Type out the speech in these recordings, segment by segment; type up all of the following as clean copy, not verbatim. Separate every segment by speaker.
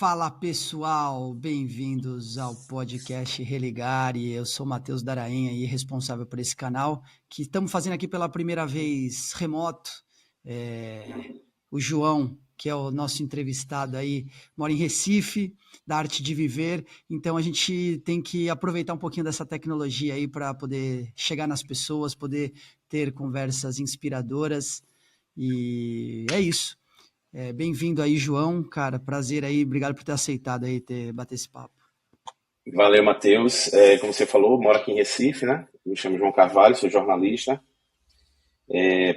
Speaker 1: Fala pessoal, bem-vindos ao podcast Religare. Eu sou Matheus Darainha e responsável por esse canal, que estamos fazendo aqui pela primeira vez remoto. O João, que é o nosso entrevistado aí, mora em Recife, da Arte de Viver, então a gente tem que aproveitar um pouquinho dessa tecnologia aí para poder chegar nas pessoas, poder ter conversas inspiradoras, e é isso. Bem-vindo aí, João, cara, prazer aí, obrigado por ter aceitado aí, bater esse papo.
Speaker 2: Valeu, Matheus. Como você falou, moro aqui em Recife, né? Me chamo João Carvalho, sou jornalista.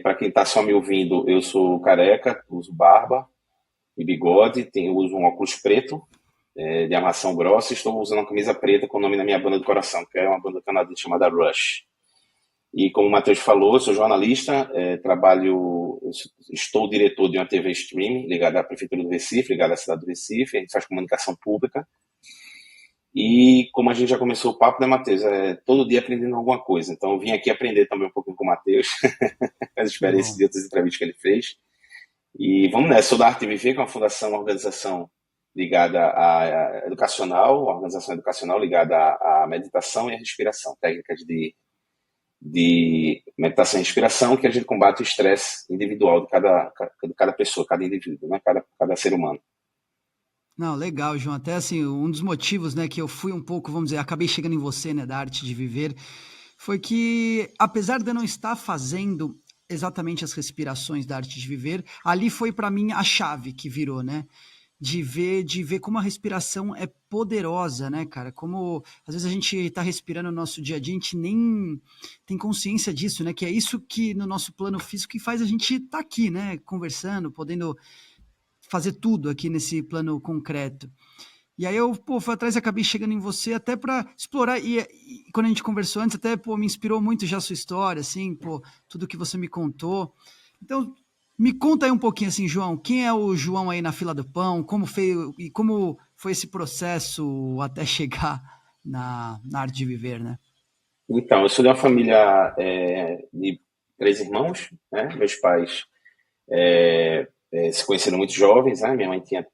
Speaker 2: Para quem está só me ouvindo, eu sou careca, uso barba e bigode, uso um óculos preto, de armação grossa, e estou usando uma camisa preta com o nome da minha banda do coração, que é uma banda canadense chamada Rush. E como o Matheus falou, eu sou jornalista, estou diretor de uma TV streaming ligada à Prefeitura do Recife, ligada à cidade do Recife, a gente faz comunicação pública. E como a gente já começou o papo, né, Matheus? Todo dia aprendendo alguma coisa. Então eu vim aqui aprender também um pouquinho com o Matheus, as experiências
Speaker 1: Bom,
Speaker 2: de outras entrevistas que ele fez. E vamos nessa. Sou da Arte Viver, que é uma fundação, uma organização ligada à educacional, uma organização educacional ligada à meditação e à respiração, técnicas de meditação e respiração, que a gente combate o estresse individual de cada pessoa, cada indivíduo, né? Cada ser humano.
Speaker 1: não, legal, João, até assim, um dos motivos, né, que eu fui um pouco, vamos dizer, acabei chegando em você, né, da Arte de Viver, foi que, apesar de eu não estar fazendo exatamente as respirações da Arte de Viver, ali foi para mim a chave que virou, né, de ver como a respiração é poderosa, né, cara? Como às vezes a gente está respirando no nosso dia a dia, a gente nem tem consciência disso, né? Que é isso que no nosso plano físico que faz a gente estar aqui, né? Conversando, podendo fazer tudo aqui nesse plano concreto. E aí eu, pô, fui atrás e acabei chegando em você até para explorar, e quando a gente conversou antes, até, pô, me inspirou muito já a sua história, assim, pô, tudo que você me contou. Então, me conta aí um pouquinho, assim, João, quem é o João aí na fila do pão, como foi esse processo até chegar na arte de viver, né?
Speaker 2: Então, eu sou de uma família de três irmãos, né? Meus pais se conheceram muito jovens, né? Minha mãe tinha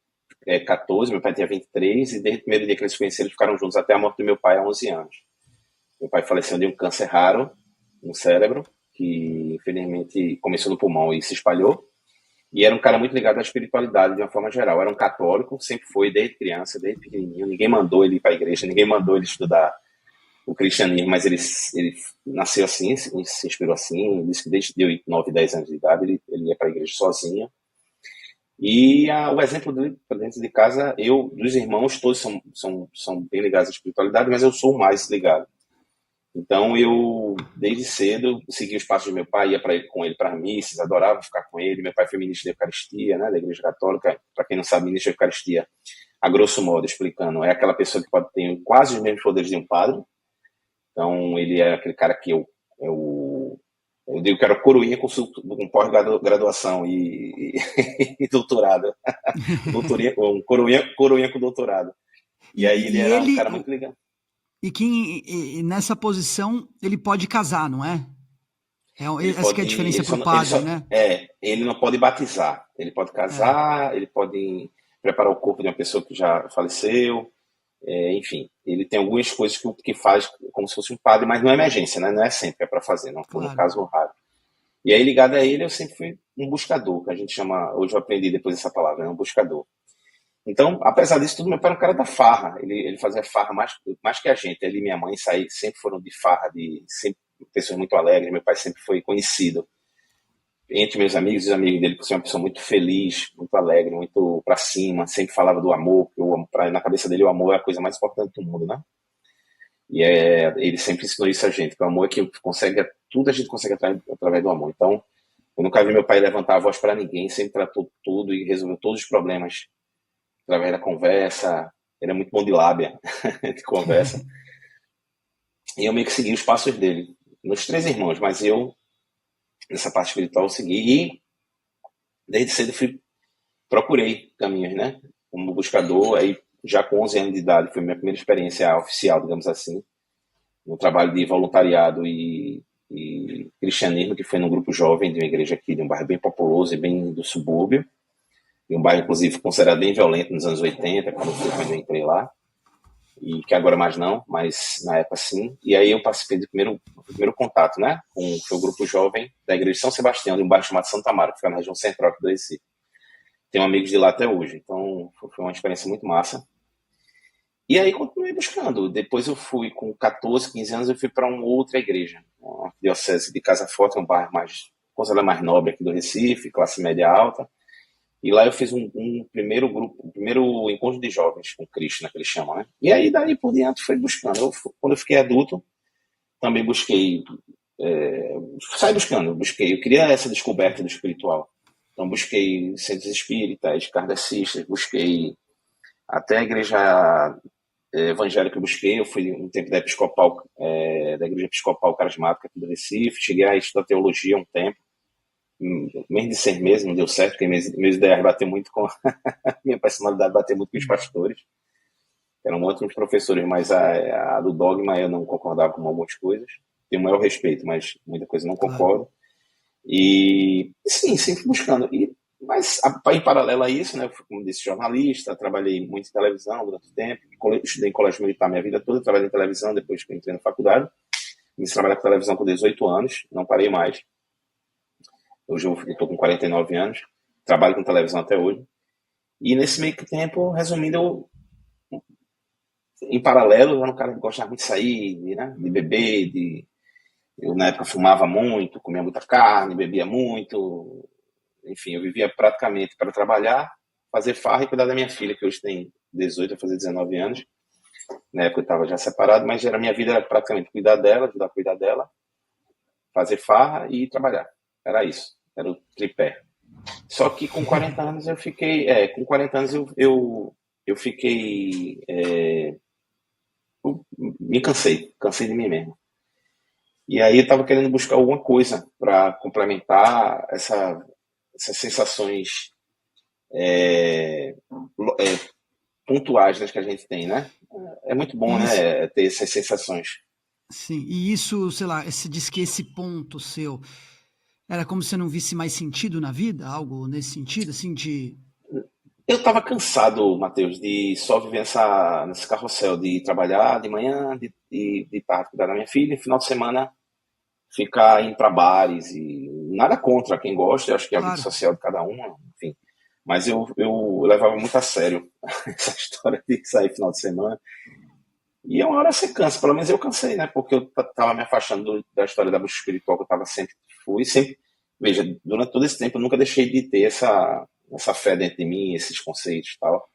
Speaker 2: 14, meu pai tinha 23, e desde o primeiro dia que eles se conheceram, eles ficaram juntos até a morte do meu pai há 11 anos. Meu pai faleceu de um câncer raro no cérebro, que infelizmente começou no pulmão e se espalhou. E era um cara muito ligado à espiritualidade de uma forma geral. Era um católico, sempre foi, desde criança, desde pequenininho. Ninguém mandou ele ir para a igreja, ninguém mandou ele estudar o cristianismo, mas ele nasceu assim, se inspirou assim. Disse que desde 9, 10 anos de idade ele ia para a igreja sozinho. E o exemplo dele para dentro de casa, dos irmãos, todos são bem ligados à espiritualidade, mas eu sou o mais ligado. Então eu, desde cedo, segui os passos do meu pai, ia com ele para missas, adorava ficar com ele. Meu pai foi ministro da Eucaristia, né, da Igreja Católica. Para quem não sabe, ministro da Eucaristia, a grosso modo, explicando, é aquela pessoa que pode ter quase os mesmos poderes de um padre. Então ele é aquele cara que eu digo que era coroinha com pós-graduação e doutorado. Um coroinha com doutorado. E aí ele
Speaker 1: E
Speaker 2: era um
Speaker 1: ele,
Speaker 2: cara muito ligado.
Speaker 1: nessa posição, ele pode casar, não é?
Speaker 2: Ele
Speaker 1: Essa que é a
Speaker 2: pode,
Speaker 1: diferença para o padre, né?
Speaker 2: ele não pode batizar. Ele pode
Speaker 1: É,
Speaker 2: casar, ele pode preparar o corpo de uma pessoa que já faleceu, enfim, ele tem algumas coisas que faz como se fosse um padre, mas não é emergência, né? Não é sempre que é para fazer, não for no
Speaker 1: claro.
Speaker 2: caso raro. E aí ligado a ele, eu sempre fui um buscador, que a gente chama, hoje eu aprendi depois essa palavra, né? Um buscador. Então, apesar disso tudo, meu pai era um cara da farra. Ele fazia farra mais que a gente. Ele e minha mãe sempre foram de farra, sempre pessoas muito alegres. Meu pai sempre foi conhecido entre meus amigos e os amigos dele por ser uma pessoa muito feliz, muito alegre, muito pra cima. Sempre falava do amor, na cabeça dele o amor é a coisa mais importante do mundo, né? E ele sempre ensinou isso a gente, que o amor é que consegue, tudo a gente consegue através do amor. Então, eu nunca vi meu pai levantar a voz para ninguém, sempre tratou tudo e resolveu todos os problemas através da conversa. Ele é muito bom de lábia, de conversa. E eu meio que segui os passos dele. Nos três irmãos, mas eu, nessa parte espiritual, eu segui. E desde cedo procurei caminhos, né? Como buscador, aí já com 11 anos de idade, foi minha primeira experiência oficial, digamos assim, no trabalho de voluntariado e cristianismo, que foi num grupo jovem de uma igreja aqui, de um bairro bem populoso e bem do subúrbio. E um bairro, inclusive, considerado bem violento nos anos 80, quando eu entrei lá. E que agora mais não, mas na época sim. E aí eu participei do primeiro contato, né? Foi o grupo jovem da Igreja de São Sebastião, de um bairro chamado Santa Mara, que fica na região central aqui do Recife. Tenho amigos de lá até hoje, então foi uma experiência muito massa. E aí continuei buscando. Depois eu fui com 14, 15 anos, eu fui para uma outra igreja, uma diocese de Casa Forte, um bairro mais, considerado mais nobre aqui do Recife, classe média alta. E lá eu fiz um primeiro grupo, um primeiro encontro de jovens com Cristo, né, que eles chamam, né? E aí daí por diante fui buscando. Quando eu fiquei adulto, também busquei, saí buscando, eu queria essa descoberta do espiritual. Então busquei centros espíritas, kardecistas, busquei até a igreja evangélica, eu busquei, eu fui um tempo da igreja episcopal carismática aqui do Recife, cheguei a estudar teologia um tempo, menos de 6 meses, não deu certo, porque meus ideais bateu muito com minha personalidade, bateu muito com os pastores, que eram ótimos professores, mas a do dogma eu não concordava com algumas coisas. Tenho o maior respeito, mas muita coisa não
Speaker 1: Claro.
Speaker 2: concordo. E sim, sempre buscando. Mas em paralelo a isso, né, eu fui, como disse, jornalista, trabalhei muito em televisão durante o tempo, estudei em colégio militar minha vida toda, trabalhei em televisão depois que eu entrei na faculdade. Comecei a trabalhar com televisão com 18 anos, não parei mais. Hoje eu estou com 49 anos, trabalho com televisão até hoje. E nesse meio tempo, resumindo, em paralelo, eu era um cara que gostava muito de sair, de beber, eu na época fumava muito, comia muita carne, bebia muito. Enfim, eu vivia praticamente para trabalhar, fazer farra e cuidar da minha filha, que hoje tem 18, vai fazer 19 anos. Na época eu estava já separado, mas a minha vida era praticamente cuidar dela, ajudar a cuidar dela, fazer farra e trabalhar. Era isso, era o tripé. Só que com 40 anos eu fiquei. Com 40 anos eu fiquei. Me cansei de mim mesmo. E aí eu estava querendo buscar alguma coisa para complementar essas sensações pontuais, né, que a gente tem, né? É muito bom,
Speaker 1: E isso,
Speaker 2: né, ter essas sensações.
Speaker 1: sim, e isso, sei lá, você diz que esse ponto seu era como se você não visse mais sentido na vida, algo nesse sentido, assim, de.
Speaker 2: Eu estava cansado, Matheus, de só viver nesse carrossel, de trabalhar de manhã, de tarde cuidar da minha filha, e final de semana ficar indo para bares e nada contra quem gosta, eu acho que é a vida
Speaker 1: Claro,
Speaker 2: social de cada um, enfim. Mas eu levava muito a sério essa história de sair final de semana. E uma hora você cansa, pelo menos eu cansei, né? Porque eu tava me afastando da história da busca espiritual que eu tava sempre, veja, durante todo esse tempo eu nunca deixei de ter essa fé dentro de mim, esses conceitos e tal.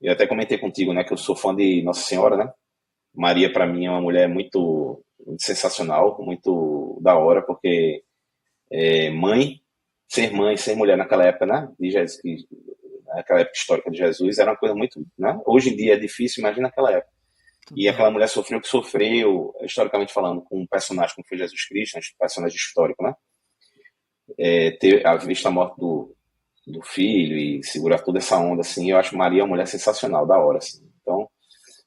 Speaker 2: Eu até comentei contigo, né, que eu sou fã de Nossa Senhora, né? Maria, para mim, é uma mulher muito sensacional, muito da hora, porque mãe, ser mulher naquela época, né? De Jesus, naquela época histórica de Jesus, era uma coisa muito, né? Hoje em dia é difícil, imagina naquela época. E
Speaker 1: total.
Speaker 2: aquela mulher sofreu o que sofreu, historicamente falando, com um personagem como foi Jesus Cristo, um personagem histórico, né? Ter a vista a morte do filho e segurar toda essa onda, assim, eu acho Maria uma mulher sensacional, da hora, assim. Então,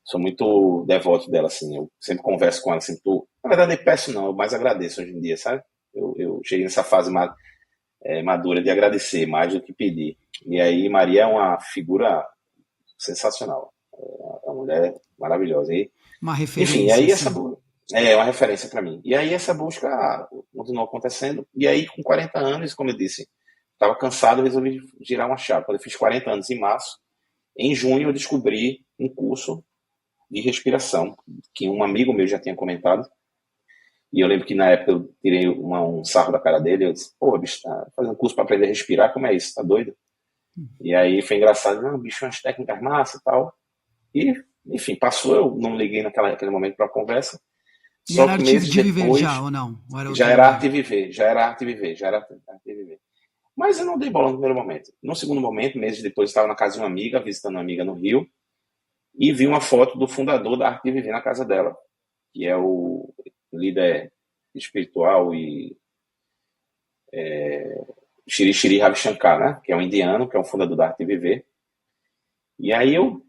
Speaker 2: sou muito devoto dela, assim. Eu sempre converso com ela, sempre na verdade, nem peço não, eu mais agradeço hoje em dia, sabe? Eu cheguei nessa fase madura de agradecer mais do que pedir. E aí, Maria é uma figura sensacional. É uma mulher maravilhosa.
Speaker 1: Uma
Speaker 2: Enfim,
Speaker 1: referência,
Speaker 2: aí
Speaker 1: assim.
Speaker 2: é uma referência para mim. E aí essa busca continuou acontecendo. E aí, com 40 anos, como eu disse, estava cansado, resolvi girar uma chave. Quando eu fiz 40 anos em março, em junho eu descobri um curso de respiração que um amigo meu já tinha comentado. E eu lembro que na época eu tirei um sarro da cara dele. Eu disse: pô, bicho, tá fazendo curso para aprender a respirar? Como é isso? Tá doido? E aí foi engraçado. Não, bicho, umas técnicas massa e tal. E, enfim, passou. Eu não liguei naquele momento para a conversa.
Speaker 1: E
Speaker 2: Só
Speaker 1: era
Speaker 2: que
Speaker 1: arte
Speaker 2: meses
Speaker 1: de viver já,
Speaker 2: depois,
Speaker 1: ou não? Ou era
Speaker 2: já
Speaker 1: outro
Speaker 2: era
Speaker 1: lugar?
Speaker 2: arte viver, já era arte viver, já era arte viver. Mas eu não dei bola no primeiro momento. No segundo momento, meses depois, eu estava na casa de uma amiga, visitando uma amiga no Rio, e vi uma foto do fundador da Arte de Viver na casa dela, que é o líder espiritual e Shri Shri Ravi Shankar, né? Que é um indiano, que é o fundador da Arte de Viver. E aí eu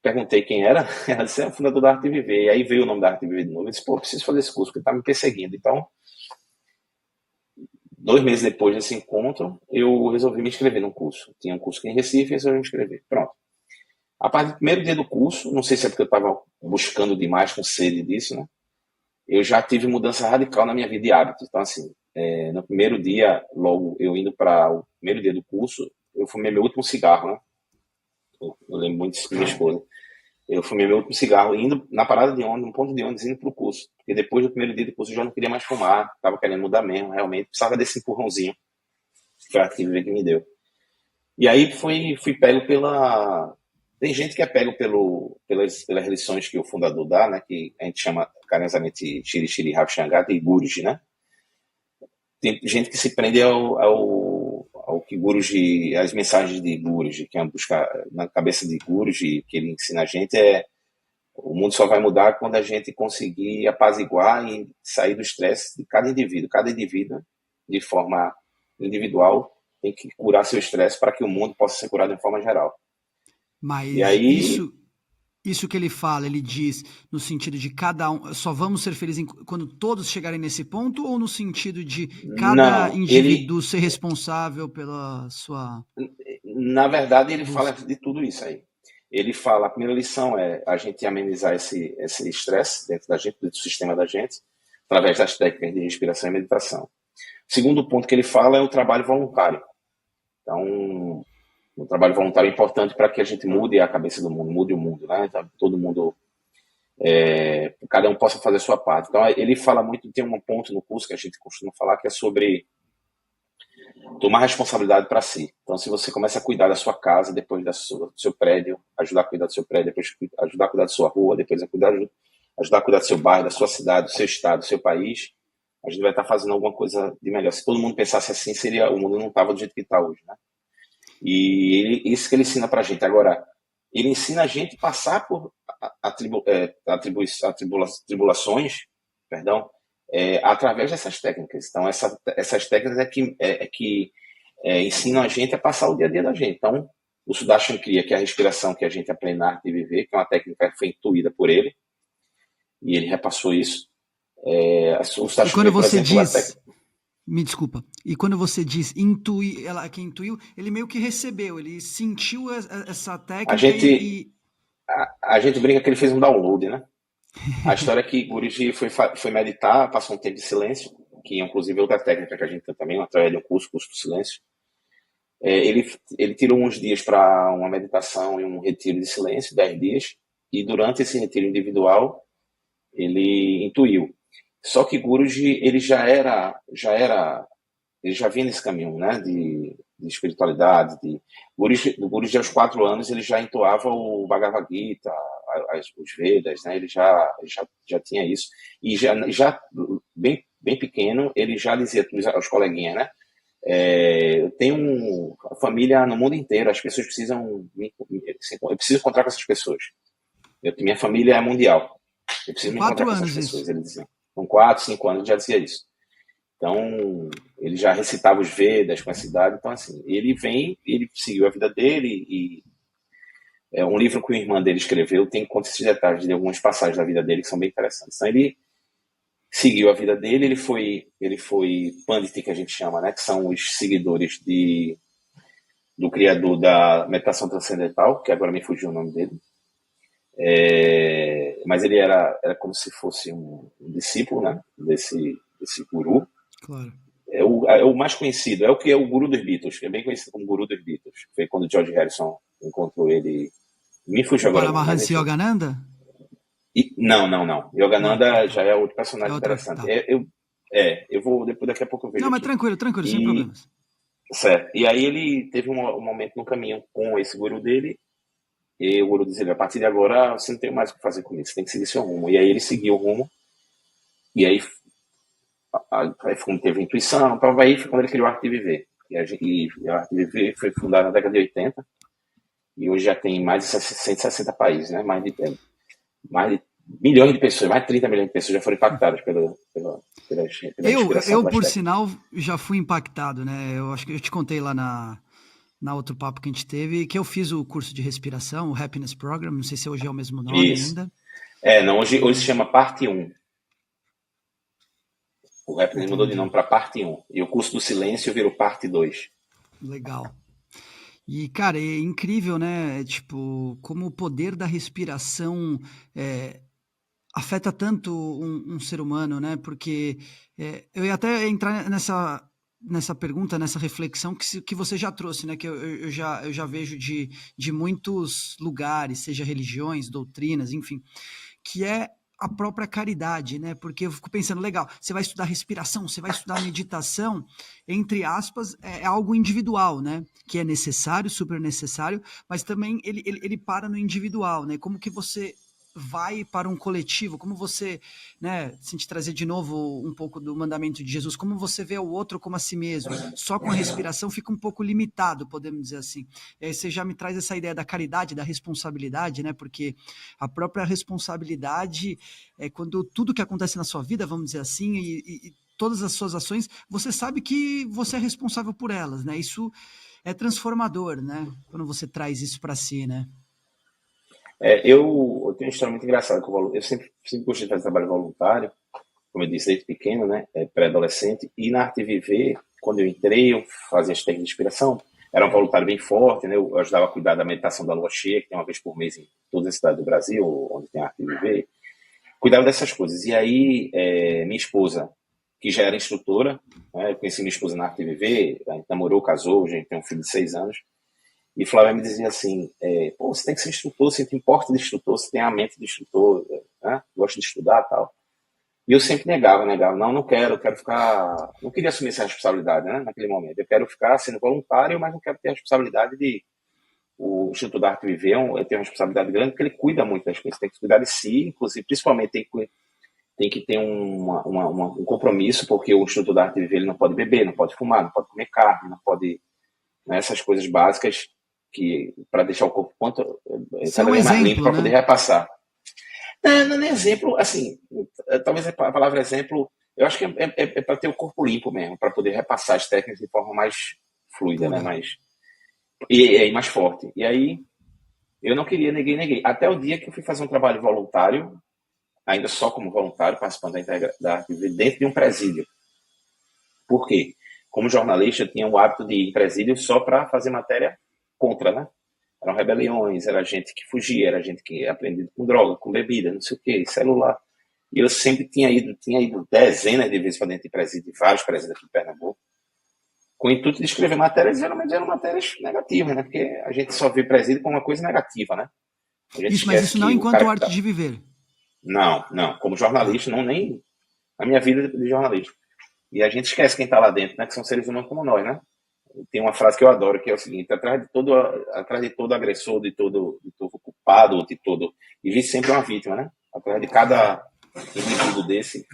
Speaker 2: perguntei quem era, ela disse: é o fundador da Arte de Viver. E aí veio o nome da Arte de Viver de novo. Eu disse: pô, preciso fazer esse curso, porque está me perseguindo. Então, 2 meses depois desse encontro, eu resolvi me inscrever num curso. Tinha um curso aqui em Recife e resolvi me inscrever. Pronto. A partir do primeiro dia do curso, não sei se é porque eu estava buscando demais, com sede disso, né? Eu já tive mudança radical na minha vida de hábitos. Então, assim, no primeiro dia, logo eu indo para o primeiro dia do curso, eu fumei meu último cigarro, né? Eu lembro muito disso com minha esposa. Eu fumei meu último cigarro indo na parada de ônibus, no ponto de ônibus, indo para o curso. Porque depois do primeiro dia do curso eu já não queria mais fumar, estava querendo mudar mesmo, realmente. Precisava desse empurrãozinho que a atividade que me deu. E aí fui pego pela. Tem gente que é pego pelas lições que o fundador dá, né? Que a gente chama carinhosamente Shiri Ravi e Guruji, né? Tem gente que se prende ao que Guruji, as mensagens de Guruji, que é buscar na cabeça de Guruji, que ele ensina a gente o mundo só vai mudar quando a gente conseguir apaziguar e sair do estresse de cada indivíduo. Cada indivíduo, de forma individual, tem que curar seu estresse para que o mundo possa ser curado de forma geral. E
Speaker 1: Mas
Speaker 2: aí,
Speaker 1: isso que ele fala, ele diz no sentido de cada um, só vamos ser felizes quando todos chegarem nesse ponto, ou no sentido de cada
Speaker 2: não,
Speaker 1: indivíduo ser responsável pela sua
Speaker 2: na verdade, ele fala
Speaker 1: busca?
Speaker 2: de tudo isso aí. Ele fala, a primeira lição é a gente amenizar esse estresse dentro da gente, dentro do sistema da gente, através das técnicas de respiração e meditação. O segundo ponto que ele fala é o trabalho voluntário. Então, o trabalho voluntário é importante para que a gente mude a cabeça do mundo, mude o mundo, né? Então, todo mundo, cada um possa fazer a sua parte. Então, ele fala muito, tem um ponto no curso que a gente costuma falar que é sobre tomar responsabilidade para si. Então, se você começa a cuidar da sua casa, depois do seu prédio, ajudar a cuidar do seu prédio, depois ajudar a cuidar da sua rua, depois ajudar a cuidar do seu bairro, da sua cidade, do seu estado, do seu país, a gente vai estar fazendo alguma coisa de melhor. Se todo mundo pensasse assim, o mundo não estava do jeito que está hoje, né? E isso que ele ensina para a gente. Agora, ele ensina a gente a passar por tribulações, perdão, através dessas técnicas. Então, essas técnicas que ensinam a gente a passar o dia a dia da gente. Então, o Sudarshan Kriya, que é a respiração que a gente aprende na arte de viver, que é uma técnica que foi intuída por ele, e ele repassou isso. O
Speaker 1: E
Speaker 2: Sudarshan
Speaker 1: quando
Speaker 2: Kriya, por
Speaker 1: você
Speaker 2: exemplo,
Speaker 1: diz, me desculpa, e quando você diz intuir, ela que intuiu, ele meio que recebeu, ele sentiu essa
Speaker 2: a
Speaker 1: técnica
Speaker 2: gente, a gente brinca que ele fez um download, né? A história é que Guruji foi meditar, passou um tempo de silêncio, que inclusive é outra técnica que a gente tem também, através de um curso do silêncio. Ele tirou uns dias para uma meditação e um retiro de silêncio, 10 dias, e durante esse retiro individual, ele intuiu. Só que Guruji, ele ele já vinha nesse caminho, né, de espiritualidade. Guruji, aos 4 anos, ele já entoava o Bhagavad Gita, os Vedas, né, ele já tinha isso. E já bem pequeno, ele já dizia aos coleguinhas, né, eu tenho uma família no mundo inteiro, as pessoas precisam, eu preciso encontrar com essas pessoas. Minha família é mundial, eu
Speaker 1: com
Speaker 2: preciso me encontrar
Speaker 1: quatro
Speaker 2: com essas
Speaker 1: anos
Speaker 2: pessoas,
Speaker 1: isso.
Speaker 2: ele dizia. Com 4, 5 anos, ele já dizia isso. Então, ele já recitava os Vedas com essa idade. Então, assim, ele seguiu a vida dele e um livro que o irmão dele escreveu tem conta esses detalhes de algumas passagens da vida dele que são bem interessantes. Então, ele seguiu a vida dele, ele foi Pandit, que a gente chama, né, que são os seguidores do criador da meditação transcendental, que agora me fugiu o nome dele. Mas ele era como se fosse um discípulo, né, desse guru.
Speaker 1: Claro.
Speaker 2: É o mais conhecido, é o que é o guru dos Beatles, que é bem conhecido como guru dos Beatles. Foi quando o George Harrison encontrou ele. Me fugiu
Speaker 1: O
Speaker 2: agora o nome, mas
Speaker 1: Paramahansa
Speaker 2: enfim.
Speaker 1: Yogananda?
Speaker 2: Não.
Speaker 1: Não,
Speaker 2: Yogananda
Speaker 1: tá.
Speaker 2: já é outro
Speaker 1: É
Speaker 2: personagem
Speaker 1: outra,
Speaker 2: interessante.
Speaker 1: tá.
Speaker 2: Eu vou, depois daqui a pouco eu vejo
Speaker 1: Não, mas
Speaker 2: aqui.
Speaker 1: tranquilo, tranquilo, sem
Speaker 2: E,
Speaker 1: problemas.
Speaker 2: certo. E aí ele teve um momento no caminho com esse guru dele, e o guru disse ele, a partir de agora você não tem mais o que fazer com isso, você tem que seguir seu rumo. E aí ele seguiu o rumo, e aí teve intuição, aí foi quando ele criou a Arte de Viver. E a Arte de Viver foi fundada na década de 80, e hoje já tem mais de 160 países, né? Mais de milhões de pessoas, mais de 30 milhões de pessoas já foram impactadas pela inspiração,
Speaker 1: Eu,
Speaker 2: pelas
Speaker 1: por
Speaker 2: técnicas.
Speaker 1: sinal, já fui impactado, né? Eu acho que eu te contei lá na outro papo que a gente teve, que eu fiz o curso de respiração, o Happiness Program, não sei se hoje é o mesmo nome
Speaker 2: Isso.
Speaker 1: ainda.
Speaker 2: Não, hoje se chama parte 1. O Happiness mudou de nome
Speaker 1: entendi.
Speaker 2: para parte um. E o curso do silêncio virou parte 2.
Speaker 1: Legal. E, cara, é incrível, né? Tipo, como o poder da respiração é, afeta tanto um ser humano, né? Porque eu ia até entrar nessa pergunta, nessa reflexão que você já trouxe, né? Que eu já vejo de muitos lugares, seja religiões, doutrinas, enfim, que é a própria caridade, né? Porque eu fico pensando, legal, você vai estudar respiração, você vai estudar meditação, entre aspas, é algo individual, né? Que é necessário, super necessário, mas também ele para no individual, né? Como que você vai para um coletivo, como você, né, se a gente trazer de novo um pouco do mandamento de Jesus, como você vê o outro como a si mesmo, só com a respiração fica um pouco limitado, podemos dizer assim. E aí você já me traz essa ideia da caridade, da responsabilidade, né, porque a própria responsabilidade é quando tudo que acontece na sua vida, vamos dizer assim, e todas as suas ações, você sabe que você é responsável por elas, né, isso é transformador, né, quando você traz isso para si, né.
Speaker 2: Eu tenho uma história muito engraçada com o Eu sempre gostei de fazer trabalho voluntário, como eu disse, desde pequeno, né? Pré-adolescente. E na Arte Viver, quando eu entrei, eu fazia as técnicas de inspiração. Era um voluntário bem forte, né? Eu ajudava a cuidar da meditação da lua cheia, que tem uma vez por mês em todas as cidades do Brasil, onde tem Arte Viver. Cuidava dessas coisas. E aí, minha esposa, que já era instrutora, né? Eu conheci minha esposa na Arte Viver, a gente namorou, casou, a gente tem um filho de 6 anos. E Flávia me dizia assim, pô, você tem que ser instrutor, você te importa de instrutor, você tem a mente de instrutor, né? Gosta de estudar e tal. E eu sempre negava, não, não quero, eu quero ficar, não queria assumir essa responsabilidade, né, naquele momento. Eu quero ficar sendo voluntário, mas não quero ter a responsabilidade de, o Instituto da Arte Viver tem uma responsabilidade grande, porque ele cuida muito das coisas, tem que cuidar de si, inclusive, principalmente tem que ter um compromisso, porque o Instituto da Arte Viver ele não pode beber, não pode fumar, não pode comer carne, não pode, né, essas coisas básicas que para deixar o corpo
Speaker 1: Ser
Speaker 2: cada
Speaker 1: um
Speaker 2: vez mais limpo
Speaker 1: exemplo,
Speaker 2: para poder
Speaker 1: né.
Speaker 2: repassar. Não, não é exemplo, assim, talvez a palavra exemplo, eu acho que é para ter o corpo limpo mesmo, para poder repassar as técnicas de forma mais fluida, né?
Speaker 1: Pura.
Speaker 2: E mais forte. E aí, eu não queria, neguei. Até o dia que eu fui fazer um trabalho voluntário, ainda só como voluntário, participando da Arte dentro de um presídio. Por quê? Como jornalista, eu tinha o hábito de ir em presídio só para fazer matéria contra, né? Eram rebeliões, era gente que fugia, era gente que aprendia com droga, com bebida, não sei o quê, celular. E eu sempre tinha ido dezenas de vezes para dentro de presídio, vários presídios aqui em Pernambuco, com o intuito de escrever matérias, geralmente eram matérias negativas, né? Porque a gente só vê presídio como uma coisa negativa, né? A gente
Speaker 1: Isso, mas
Speaker 2: esquece
Speaker 1: isso não
Speaker 2: que o cara
Speaker 1: enquanto
Speaker 2: que
Speaker 1: arte
Speaker 2: tá.
Speaker 1: de viver.
Speaker 2: Não, não, como
Speaker 1: Tá.
Speaker 2: jornalista, não nem a minha vida de jornalista. E a gente esquece quem está lá dentro, né? Que são seres humanos como nós, né? Tem uma frase que eu adoro, que é o seguinte: atrás de todo agressor, de todo culpado, de todo. Existe sempre uma vítima, né? Atrás de cada indivíduo desse,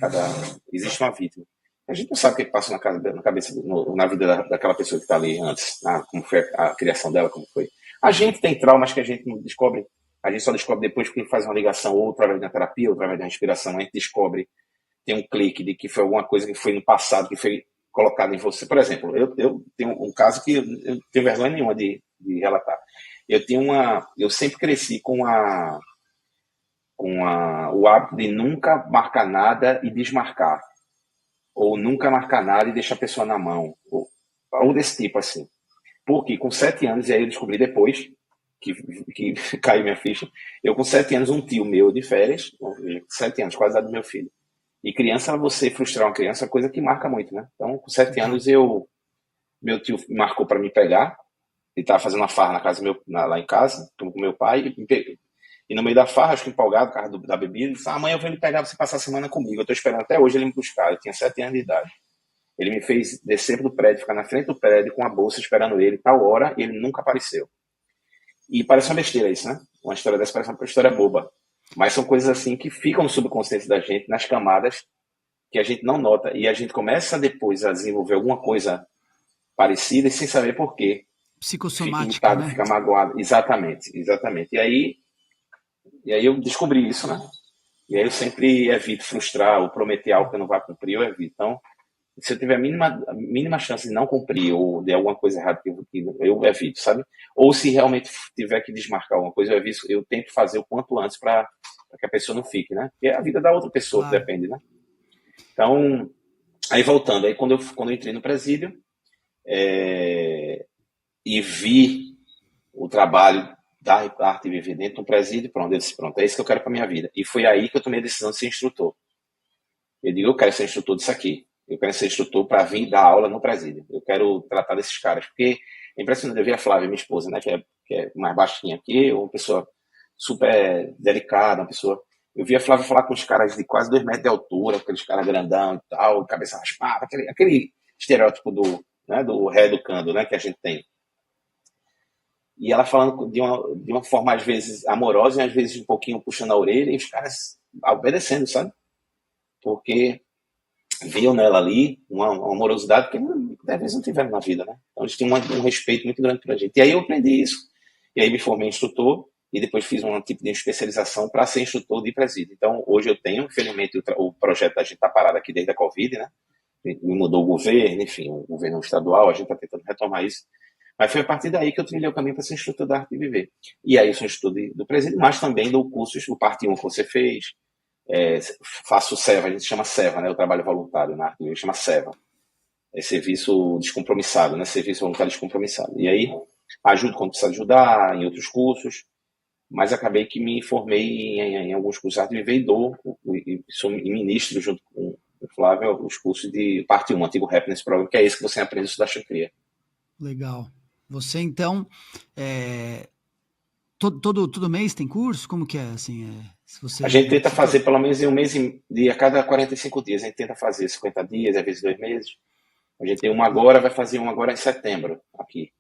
Speaker 2: existe uma vítima. A gente não sabe o que passa na cabeça, na vida daquela pessoa que está ali antes, como foi a criação dela, como foi. A gente tem traumas que a gente não descobre, a gente só descobre depois que faz uma ligação, ou através da terapia, ou através da respiração, a gente descobre, tem um clique de que foi alguma coisa que foi no passado, que foi colocado em você. Por exemplo, eu tenho um caso que eu tenho vergonha nenhuma de relatar. Eu sempre cresci o hábito de nunca marcar nada e desmarcar, ou nunca marcar nada e deixar a pessoa na mão, ou algo desse tipo assim. Porque com 7 anos, e aí eu descobri depois que caiu minha ficha, eu com 7 anos, um tio meu de férias, 7 anos, quase a do meu filho. E criança, você frustrar uma criança é coisa que marca muito, né? Então, com 7 anos,
Speaker 1: Total.
Speaker 2: meu tio marcou para me pegar. Ele estava fazendo uma farra lá em casa, com meu pai, e no meio da farra, acho que empolgado, por causa da bebida, ele disse: amanhã eu vou lhe pegar, você passar a semana comigo. Eu estou esperando até hoje ele me buscar. Eu tinha 7 anos de idade. Ele me fez descer do prédio, ficar na frente do prédio com a bolsa esperando ele, tal hora, e ele nunca apareceu. E parece uma besteira isso, né? Uma história dessa parece uma história boba. Mas são coisas assim que ficam no subconsciente da gente, nas camadas, que a gente não nota. E a gente começa depois a desenvolver alguma coisa parecida e sem saber por quê. Fica
Speaker 1: Psicossomática,
Speaker 2: irritado,
Speaker 1: né?
Speaker 2: fica magoado. Exatamente, exatamente. E aí eu descobri isso, né? E aí eu sempre evito frustrar ou prometer algo que eu não vá cumprir, eu evito. Então, se eu tiver a mínima chance de não cumprir ou de alguma coisa errada eu evito, sabe? Ou se realmente tiver que desmarcar alguma coisa, eu tento fazer o quanto antes para que a pessoa não fique, né? Porque é a vida da outra pessoa que
Speaker 1: Claro.
Speaker 2: depende, né? Então, Aí voltando, aí quando eu entrei no presídio e vi o trabalho da Arte Viver dentro do presídio, pronto, eu disse, pronto, é isso que eu quero para minha vida. E foi aí que eu tomei a decisão de ser instrutor. Eu digo, eu quero ser instrutor disso aqui. Eu quero ser instrutor para vir dar aula no presídio. Eu quero tratar desses caras, porque é impressionante. Eu vi a Flávia, minha esposa, né, que é mais baixinha que eu, uma pessoa super delicada, uma pessoa. Eu vi a Flávia falar com os caras de quase 2 metros de altura, aqueles caras grandão e tal, cabeça raspada, aquele estereótipo né, do reeducando, né, que a gente tem. E ela falando de uma forma, às vezes, amorosa e às vezes um pouquinho puxando a orelha, e os caras obedecendo, sabe? Porque viam nela ali uma amorosidade que às vezes não tiveram na vida, né? Então eles tinham um respeito muito grande pela gente. E aí eu aprendi isso. E aí me formei em instrutor e depois fiz um tipo de especialização para ser instrutor de presídio. Então hoje eu tenho, infelizmente, o projeto da gente está parado aqui desde a Covid, né? Me mudou o governo, enfim, o governo estadual, a gente está tentando retomar isso. Mas foi a partir daí que eu trilhei o caminho para ser instrutor da Arte de Viver. E aí eu sou instrutor do presídio, mas também dou cursos, o parte 1 que você fez, faço SEVA, a gente chama SEVA, né? O trabalho voluntário na Arte de Viver chama SEVA. É serviço descompromissado, né? Serviço voluntário descompromissado. E aí ajudo quando precisa ajudar, em outros cursos, mas acabei que me formei em alguns cursos de Arte de Viver e dou, e sou ministro junto com o Flávio, os cursos de parte 1, antigo Happiness Program, que é esse que você aprende a estudar Chancria.
Speaker 1: Legal. Você, então, todo mês tem curso? Como que é, assim, se você...
Speaker 2: A gente tenta fazer pelo menos em um mês a cada 45 dias. A gente tenta fazer 50 dias, às vezes 2 meses. A gente tem uma agora, vai fazer uma agora em setembro, aqui.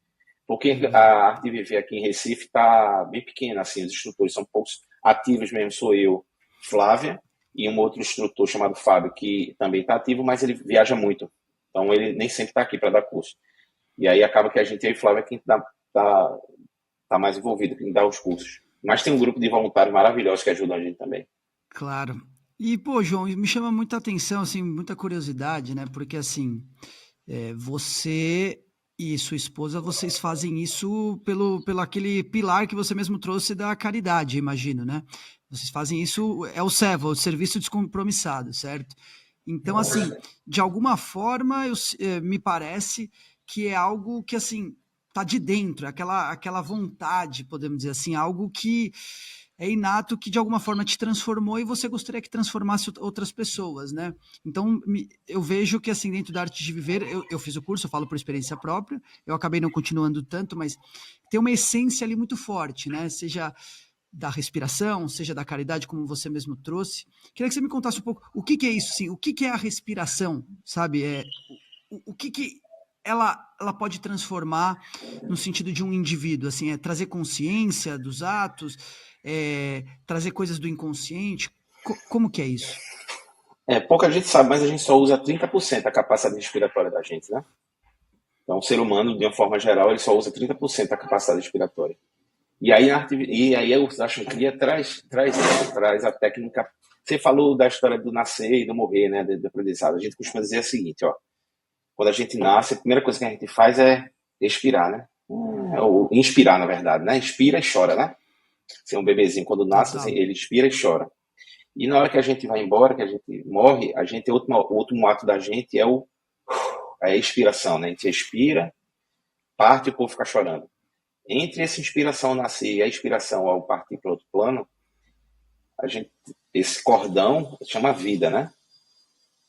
Speaker 2: Porque a Arte de Viver aqui em Recife está bem pequena, assim, os instrutores são poucos ativos mesmo, sou eu, Flávia, e um outro instrutor chamado Fábio, que também está ativo, mas ele viaja muito. Então ele nem sempre está aqui para dar curso. E aí acaba que a gente, eu e Flávia, é quem tá mais envolvido em dar os cursos. Mas tem um grupo de voluntários maravilhosos que ajudam a gente também.
Speaker 1: Claro. E, pô, João, me chama muita atenção, assim, muita curiosidade, né? Porque, assim, você e sua esposa, vocês fazem isso pelo aquele pilar que você mesmo trouxe da caridade, imagino, né? Vocês fazem isso, é o SEVA, o Serviço Descompromissado, certo? Então, assim, de alguma forma, me parece que é algo que, assim, tá de dentro, aquela vontade, podemos dizer assim, algo que é inato, que de alguma forma te transformou e você gostaria que transformasse outras pessoas, né? Então, eu vejo que, assim, dentro da Arte de Viver, eu fiz o curso, eu falo por experiência própria, eu acabei não continuando tanto, mas tem uma essência ali muito forte, né? Seja da respiração, seja da caridade, como você mesmo trouxe. Queria que você me contasse um pouco o que é isso, sim, o que é a respiração, sabe? O que ela pode transformar no sentido de um indivíduo, assim, trazer consciência dos atos, trazer coisas do inconsciente. Como que é isso?
Speaker 2: Pouca gente sabe, mas a gente só usa 30% da capacidade respiratória da gente, né? Então, o ser humano, de uma forma geral, ele só usa 30% da capacidade respiratória. E aí o Sasha Cria traz a técnica. Você falou da história do nascer e do morrer, né? Do aprendizado. A gente costuma dizer o seguinte, ó. Quando a gente nasce, a primeira coisa que a gente faz é expirar, né? Ou inspirar, na verdade, né? Inspira e chora, né? Assim, um bebezinho, quando nasce, assim, ele inspira e chora. E na hora que a gente vai embora, que a gente morre, o último ato da gente é a expiração, né? A gente expira, parte e o povo fica chorando. Entre essa inspiração nascer e a expiração ao partir para outro plano, esse cordão chama vida, né?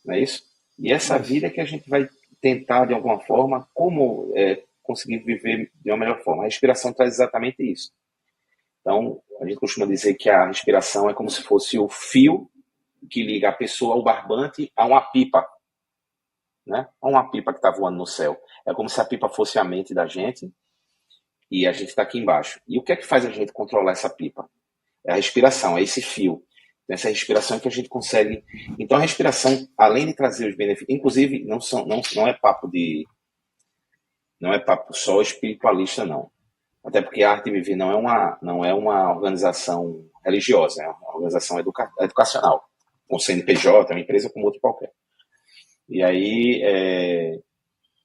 Speaker 2: Não é isso? E essa vida que a gente vai tentar, de alguma forma, conseguir viver de uma melhor forma. A respiração traz exatamente isso. Então, a gente costuma dizer que a respiração é como se fosse o fio que liga a pessoa, o barbante, a uma pipa, né? A uma pipa que está voando no céu. É como se a pipa fosse a mente da gente e a gente está aqui embaixo. E o que é que faz a gente controlar essa pipa? É a respiração, é esse fio. Essa respiração que a gente consegue. Então, a respiração, além de trazer os benefícios, inclusive, não é papo só espiritualista, não. Até porque a Arte de Viver não é uma organização religiosa, é uma organização educacional, com CNPJ, é uma empresa como outra qualquer. E aí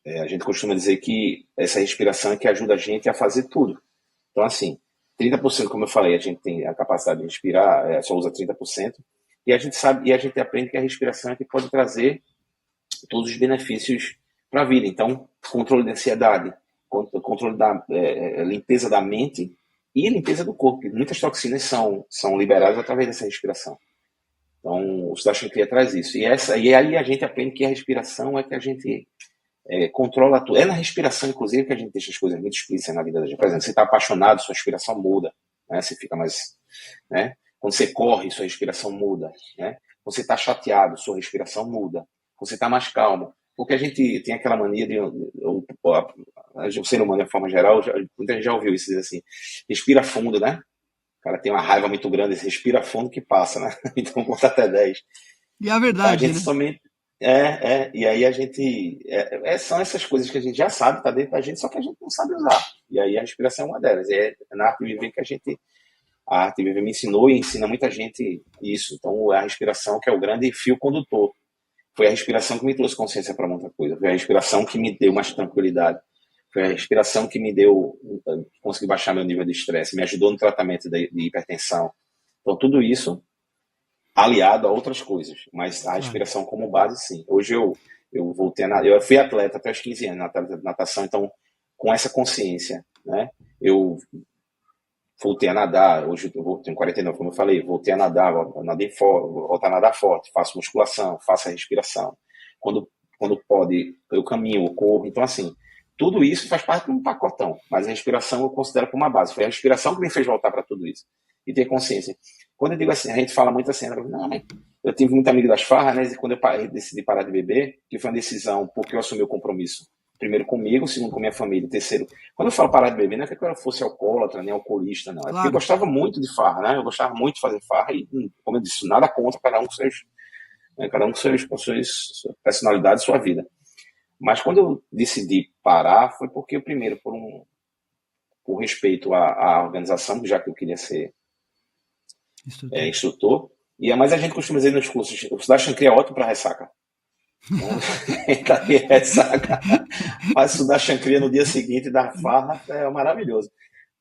Speaker 2: a gente costuma dizer que essa respiração é que ajuda a gente a fazer tudo. Então, assim, 30%, como eu falei, a gente tem a capacidade de respirar, só usa 30%, e a gente sabe, e a gente aprende que a respiração é que pode trazer todos os benefícios para a vida. Então, controle da ansiedade, controle da limpeza da mente e limpeza do corpo. Muitas toxinas são liberadas através dessa respiração. Então, o Sudarshan Kriya traz isso. E aí a gente aprende que a respiração é que a gente controla tudo. É na respiração, inclusive, que a gente deixa as coisas muito explícitas na vida da gente. Por exemplo, você está apaixonado, sua respiração muda, né? Você fica mais... Né? Quando você corre, sua respiração muda, né? Quando você está chateado, sua respiração muda. Quando você está mais calmo. Porque a gente tem aquela mania de... O ser humano, de forma geral, muita gente já ouviu isso, diz assim, respira fundo, né? O cara tem uma raiva muito grande, respira fundo que passa, né? Então conta até 10.
Speaker 1: E é a
Speaker 2: Então a
Speaker 1: verdade,
Speaker 2: gente
Speaker 1: né?
Speaker 2: somente... e aí a gente... são essas coisas que a gente já sabe, tá dentro da gente, só que a gente não sabe usar. E aí a respiração é uma delas. É na arte de viver que a arte de viver me ensinou e ensina muita gente isso. Então a respiração que é o grande fio condutor. Foi a respiração que me trouxe consciência para muita coisa. Foi a respiração que me deu mais tranquilidade. Foi a respiração que me deu... Consegui baixar meu nível de estresse. Me ajudou no tratamento de hipertensão. Então tudo isso aliado a outras coisas, mas a
Speaker 1: Claro.
Speaker 2: respiração como base, sim. Hoje eu voltei a nadar, eu fui atleta até os 15 anos na natação, então com essa consciência, né, eu voltei a nadar, hoje eu tenho 49, como eu falei, voltei a nadar, nadei forte, voltar a nadar forte, faço musculação, faço a respiração, quando pode, eu caminho, eu corro, então assim, tudo isso faz parte de um pacotão, mas a respiração eu considero como uma base, foi a respiração que me fez voltar para tudo isso, e ter consciência. Quando eu digo assim, a gente fala muito assim, não, mas eu tive muito amigo das farras, né? Quando eu decidi parar de beber, que foi uma decisão porque eu assumi o compromisso. Primeiro comigo, segundo com minha família, terceiro. Quando eu falo parar de beber, não é que eu fosse alcoólatra, nem alcoolista, não. É porque eu
Speaker 1: Claro.
Speaker 2: gostava muito de farra, né? Eu gostava muito de fazer farra e, como eu disse, nada contra, cada um com seus, né? Cada um com sua personalidade, sua vida. Mas quando eu decidi parar, foi porque, primeiro, por respeito à organização, já que eu queria ser
Speaker 1: Instrutor.
Speaker 2: instrutor. Mas a gente costuma dizer nos cursos, o Sudarshan Kriya é ótimo para ressaca. Então, ressaca, faz Sudarshan Kriya no dia seguinte da farra, é maravilhoso.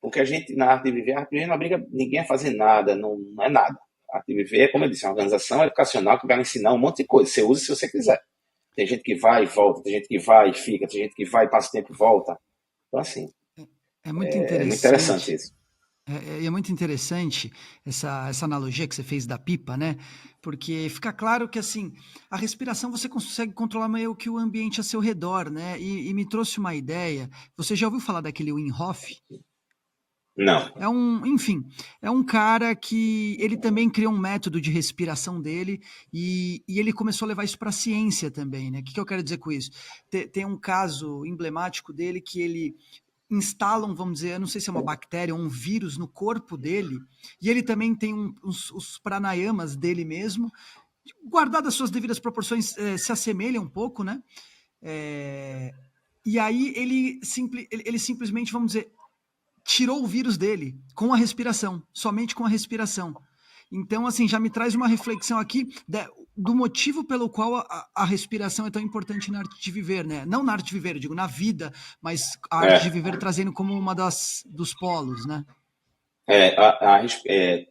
Speaker 2: Porque a gente, na arte de viver, a arte de viver não obriga ninguém a fazer nada, não é nada. A arte de viver é, como eu disse, uma organização educacional que vai ensinar um monte de coisa. Você usa se você quiser. Tem gente que vai e volta, tem gente que vai e fica, tem gente que vai e passa tempo e volta. Então, assim,
Speaker 1: É muito
Speaker 2: é muito interessante
Speaker 1: interessante.
Speaker 2: isso.
Speaker 1: É muito interessante essa analogia que você fez da pipa, né? Porque fica claro que, assim, a respiração você consegue controlar meio que o ambiente a seu redor, né? E me trouxe uma ideia. Você já ouviu falar daquele Wim Hof?
Speaker 2: Não.
Speaker 1: Enfim, é um cara que ele também criou um método de respiração dele e ele começou a levar isso para a ciência também, né? O que eu quero dizer com isso? Tem um caso emblemático dele que ele instalam, vamos dizer, eu não sei se é uma bactéria ou um vírus no corpo dele, e ele também tem os pranayamas dele mesmo, guardadas as suas devidas proporções, se assemelham um pouco, né? E aí ele simplesmente, vamos dizer, tirou o vírus dele com a respiração, somente com a respiração. Então, assim, já me traz uma reflexão aqui do motivo pelo qual a respiração é tão importante na arte de viver, né? Não na arte de viver, eu digo na vida, mas a arte de viver trazendo como uma dos polos, né?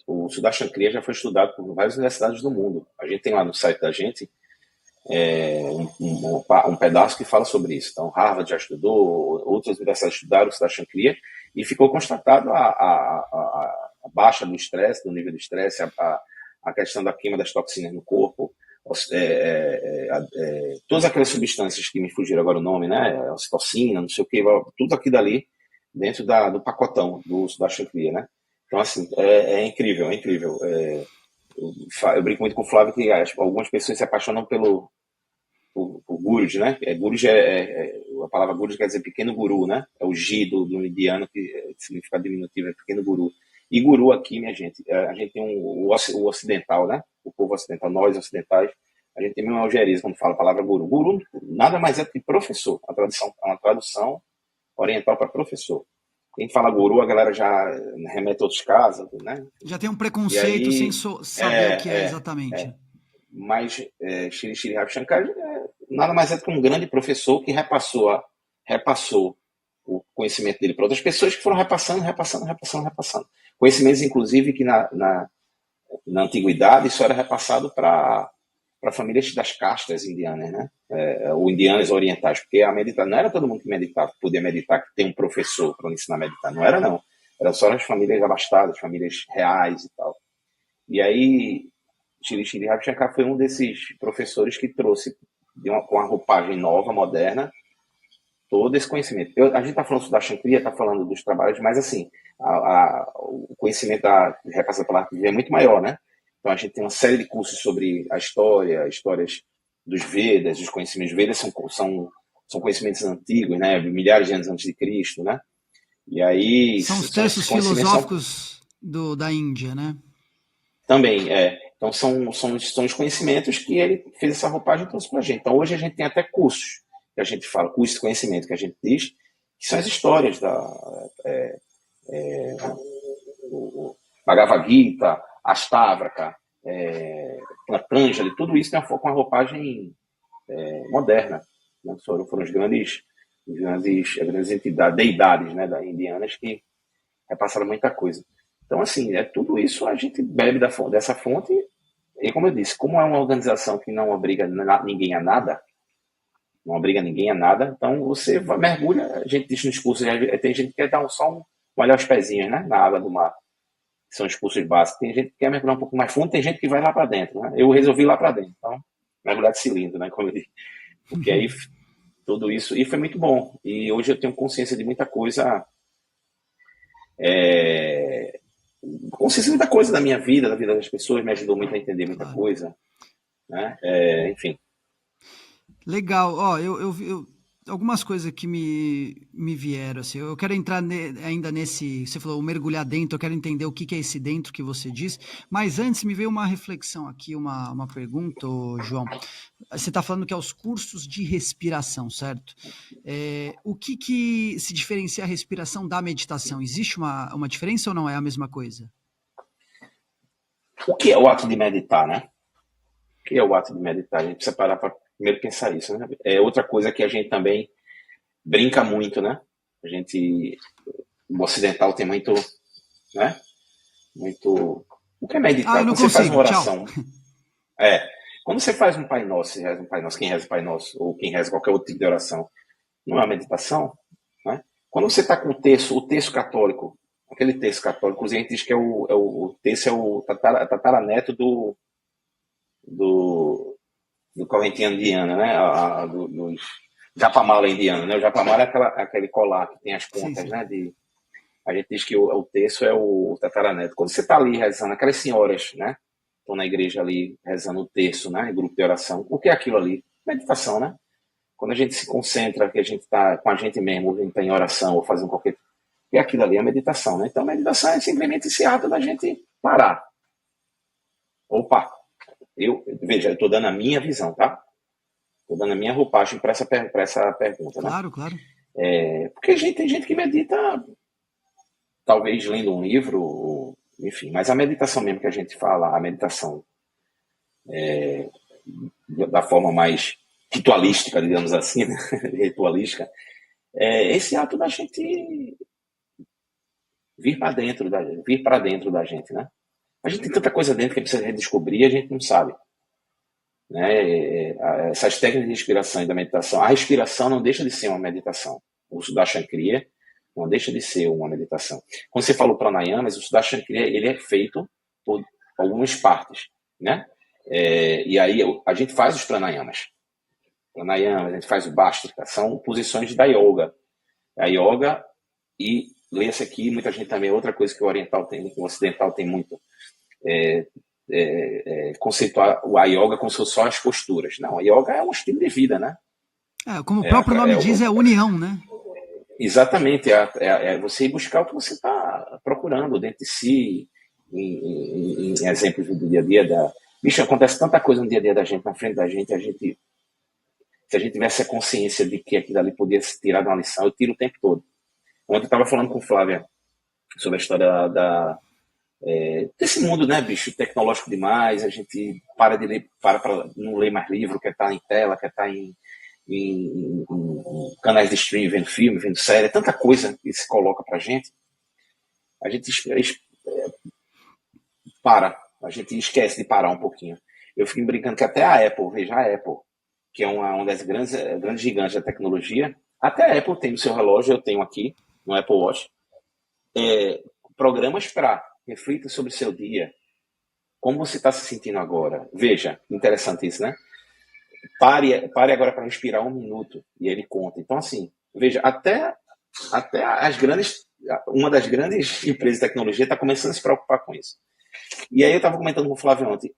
Speaker 2: O Sudarshan Kriya já foi estudado por várias universidades do mundo. A gente tem lá no site da gente um pedaço que fala sobre isso. Então, Harvard já estudou, outras universidades estudaram o Sudarshan Kriya e ficou constatado a baixa do estresse, do nível de estresse, a questão da queima das toxinas no corpo, todas aquelas substâncias que me fugiram agora o nome, né? Ocitocina, não sei o que, tudo aquilo dali dentro do pacotão do Sudarshan Kriya, né? Então, assim, é incrível, é incrível. Eu brinco muito com o Flávio que algumas pessoas se apaixonam por Guruji, né? Guruji a palavra Guruji quer dizer pequeno guru, né? É o Ji do indiano, que significa diminutivo, é pequeno guru. E guru aqui, minha gente, a gente tem o ocidental, né? O povo ocidental, nós ocidentais, a gente tem uma algerias quando fala a palavra guru. Guru nada mais é do que professor. É uma tradução oriental para professor. Quem fala guru, a galera já remete a outros casos, né?
Speaker 1: Já tem um preconceito sem saber o que é exatamente.
Speaker 2: Mas Shri Shri Ravi Shankar nada mais é do que um grande professor que repassou o conhecimento dele para outras pessoas que foram repassando. Conhecimentos, inclusive, que na antiguidade isso era repassado para para famílias das castas indianas, né? Ou indianas orientais, porque a meditação não era todo mundo que meditava, que podia meditar, que tem um professor para ensinar a meditar, não era não. Eram só as famílias abastadas, famílias reais e tal. E aí, Shri Ravi Shankar foi um desses professores que trouxe, com uma roupagem nova, moderna, todo esse conhecimento. A gente está falando da Shankriya, está falando dos trabalhos, mas assim, o conhecimento repassado pela arte é muito maior, né? Então a gente tem uma série de cursos sobre a história, histórias dos Vedas, os conhecimentos Vedas são conhecimentos antigos, né? Milhares de anos antes de Cristo, né? E aí
Speaker 1: São os
Speaker 2: esses
Speaker 1: textos
Speaker 2: conhecimentos são
Speaker 1: filosóficos da Índia, né?
Speaker 2: também, então são os conhecimentos que ele fez essa roupagem e trouxe para a gente. Então hoje a gente tem até cursos que a gente fala, cursos de conhecimento que a gente diz, que são as histórias o Bhagavad Gita, Astavraka, Patanjali, tudo isso tem uma roupagem moderna. Né? Foram as grandes entidades, deidades, né, indianas que repassaram muita coisa. Então, assim, tudo isso a gente bebe dessa fonte e, como eu disse, como é uma organização que não obriga ninguém a nada, não obriga ninguém a nada, então você mergulha, a gente diz nos cursos, tem gente que quer dar molhar os pezinhos, né, na água do mar, que são os cursos básicos, tem gente que quer mergulhar um pouco mais fundo, tem gente que vai lá para dentro, né, eu resolvi ir lá para dentro, então, mergulhar de cilindro, né, como eu disse, porque aí tudo isso, e foi muito bom, e hoje eu tenho consciência de muita coisa, consciência de muita coisa da minha vida, da vida das pessoas, me ajudou muito a entender muita coisa, né, enfim.
Speaker 1: Legal, ó, algumas coisas que me vieram, assim, eu quero entrar ainda nesse, você falou, mergulhar dentro, eu quero entender o que é esse dentro que você diz, mas antes me veio uma reflexão aqui, uma pergunta, João, você está falando que é os cursos de respiração, certo? O que se diferencia a respiração da meditação? Existe uma diferença ou não é a mesma coisa?
Speaker 2: O que é o ato de meditar, né? O que é o ato de meditar? A gente precisa parar para primeiro pensar isso, né? É outra coisa que a gente também brinca muito, né? O ocidental tem muito, né? Muito. O que é meditar?
Speaker 1: Eu não
Speaker 2: Quando você faz uma
Speaker 1: consigo, tchau.
Speaker 2: oração, é. Quando você faz um Pai Nosso, você reza um Pai Nosso, quem reza o Pai Nosso, ou quem reza qualquer outro tipo de oração, não é uma meditação, né? Quando você está com o texto católico, aquele texto católico, a gente diz que o texto é o tataraneto do correntinha indiana, né? Dos Japamala indiano, né? O Japamala é aquele colar que tem as
Speaker 1: Sim,
Speaker 2: pontas,
Speaker 1: sim.
Speaker 2: né? A gente diz que o terço é o tataraneto. Quando você está ali rezando, aquelas senhoras, né? Estão na igreja ali rezando o terço, né? Em grupo de oração. O que é aquilo ali? Meditação, né? Quando a gente se concentra, que a gente está com a gente mesmo, a gente está em oração ou fazendo qualquer. O que é aquilo ali? É meditação, né? Então, meditação é simplesmente esse ato da gente parar. Opa! Veja, eu estou dando a minha visão, tá? Estou dando a minha roupagem para essa pergunta, né?
Speaker 1: Claro, claro.
Speaker 2: Porque tem gente que medita, talvez lendo um livro, enfim, mas a meditação mesmo que a gente fala, a meditação da forma mais ritualística, digamos assim, né? Ritualística, esse ato da gente vir para dentro da gente, né? A gente tem tanta coisa dentro que precisa redescobrir e a gente não sabe. Né? Essas técnicas de respiração e da meditação, a respiração não deixa de ser uma meditação. O Sudarshan Kriya não deixa de ser uma meditação. Quando você falou pranayamas, o Sudarshan Kriya ele é feito por algumas partes, né? E aí a gente faz os pranayamas. A gente faz o Bhastrika, são posições da yoga. A yoga e lê-se aqui, muita gente também, outra coisa que o ocidental tem muito, conceituar a yoga como se fosse só as posturas. Não, a yoga é um estilo de vida, né?
Speaker 1: Como o próprio nome diz, é união, né?
Speaker 2: Exatamente, você ir buscar o que você está procurando dentro de si, em exemplos do dia a dia. Bicho, acontece tanta coisa no dia a dia da gente, na frente da gente, se a gente tivesse a consciência de que aquilo ali podia se tirar de uma lição, eu tiro o tempo todo. Ontem eu estava falando com Flávia sobre a história desse mundo, né, bicho, tecnológico demais, a gente para de ler, para não ler mais livro, quer estar em tela, quer estar em canais de streaming, vendo filme, vendo série, tanta coisa que se coloca pra gente, a gente a gente esquece de parar um pouquinho. Eu fico brincando que até a Apple, veja a Apple, que é uma das grandes gigantes da tecnologia, até a Apple tem no seu relógio, eu tenho aqui, no Apple Watch, programas para reflita sobre o seu dia, como você está se sentindo agora. Veja, interessante isso, né? Pare agora para respirar 1 minuto, e ele conta. Então, assim, veja, até uma das grandes empresas de tecnologia está começando a se preocupar com isso. E aí eu estava comentando com o Flávio ontem,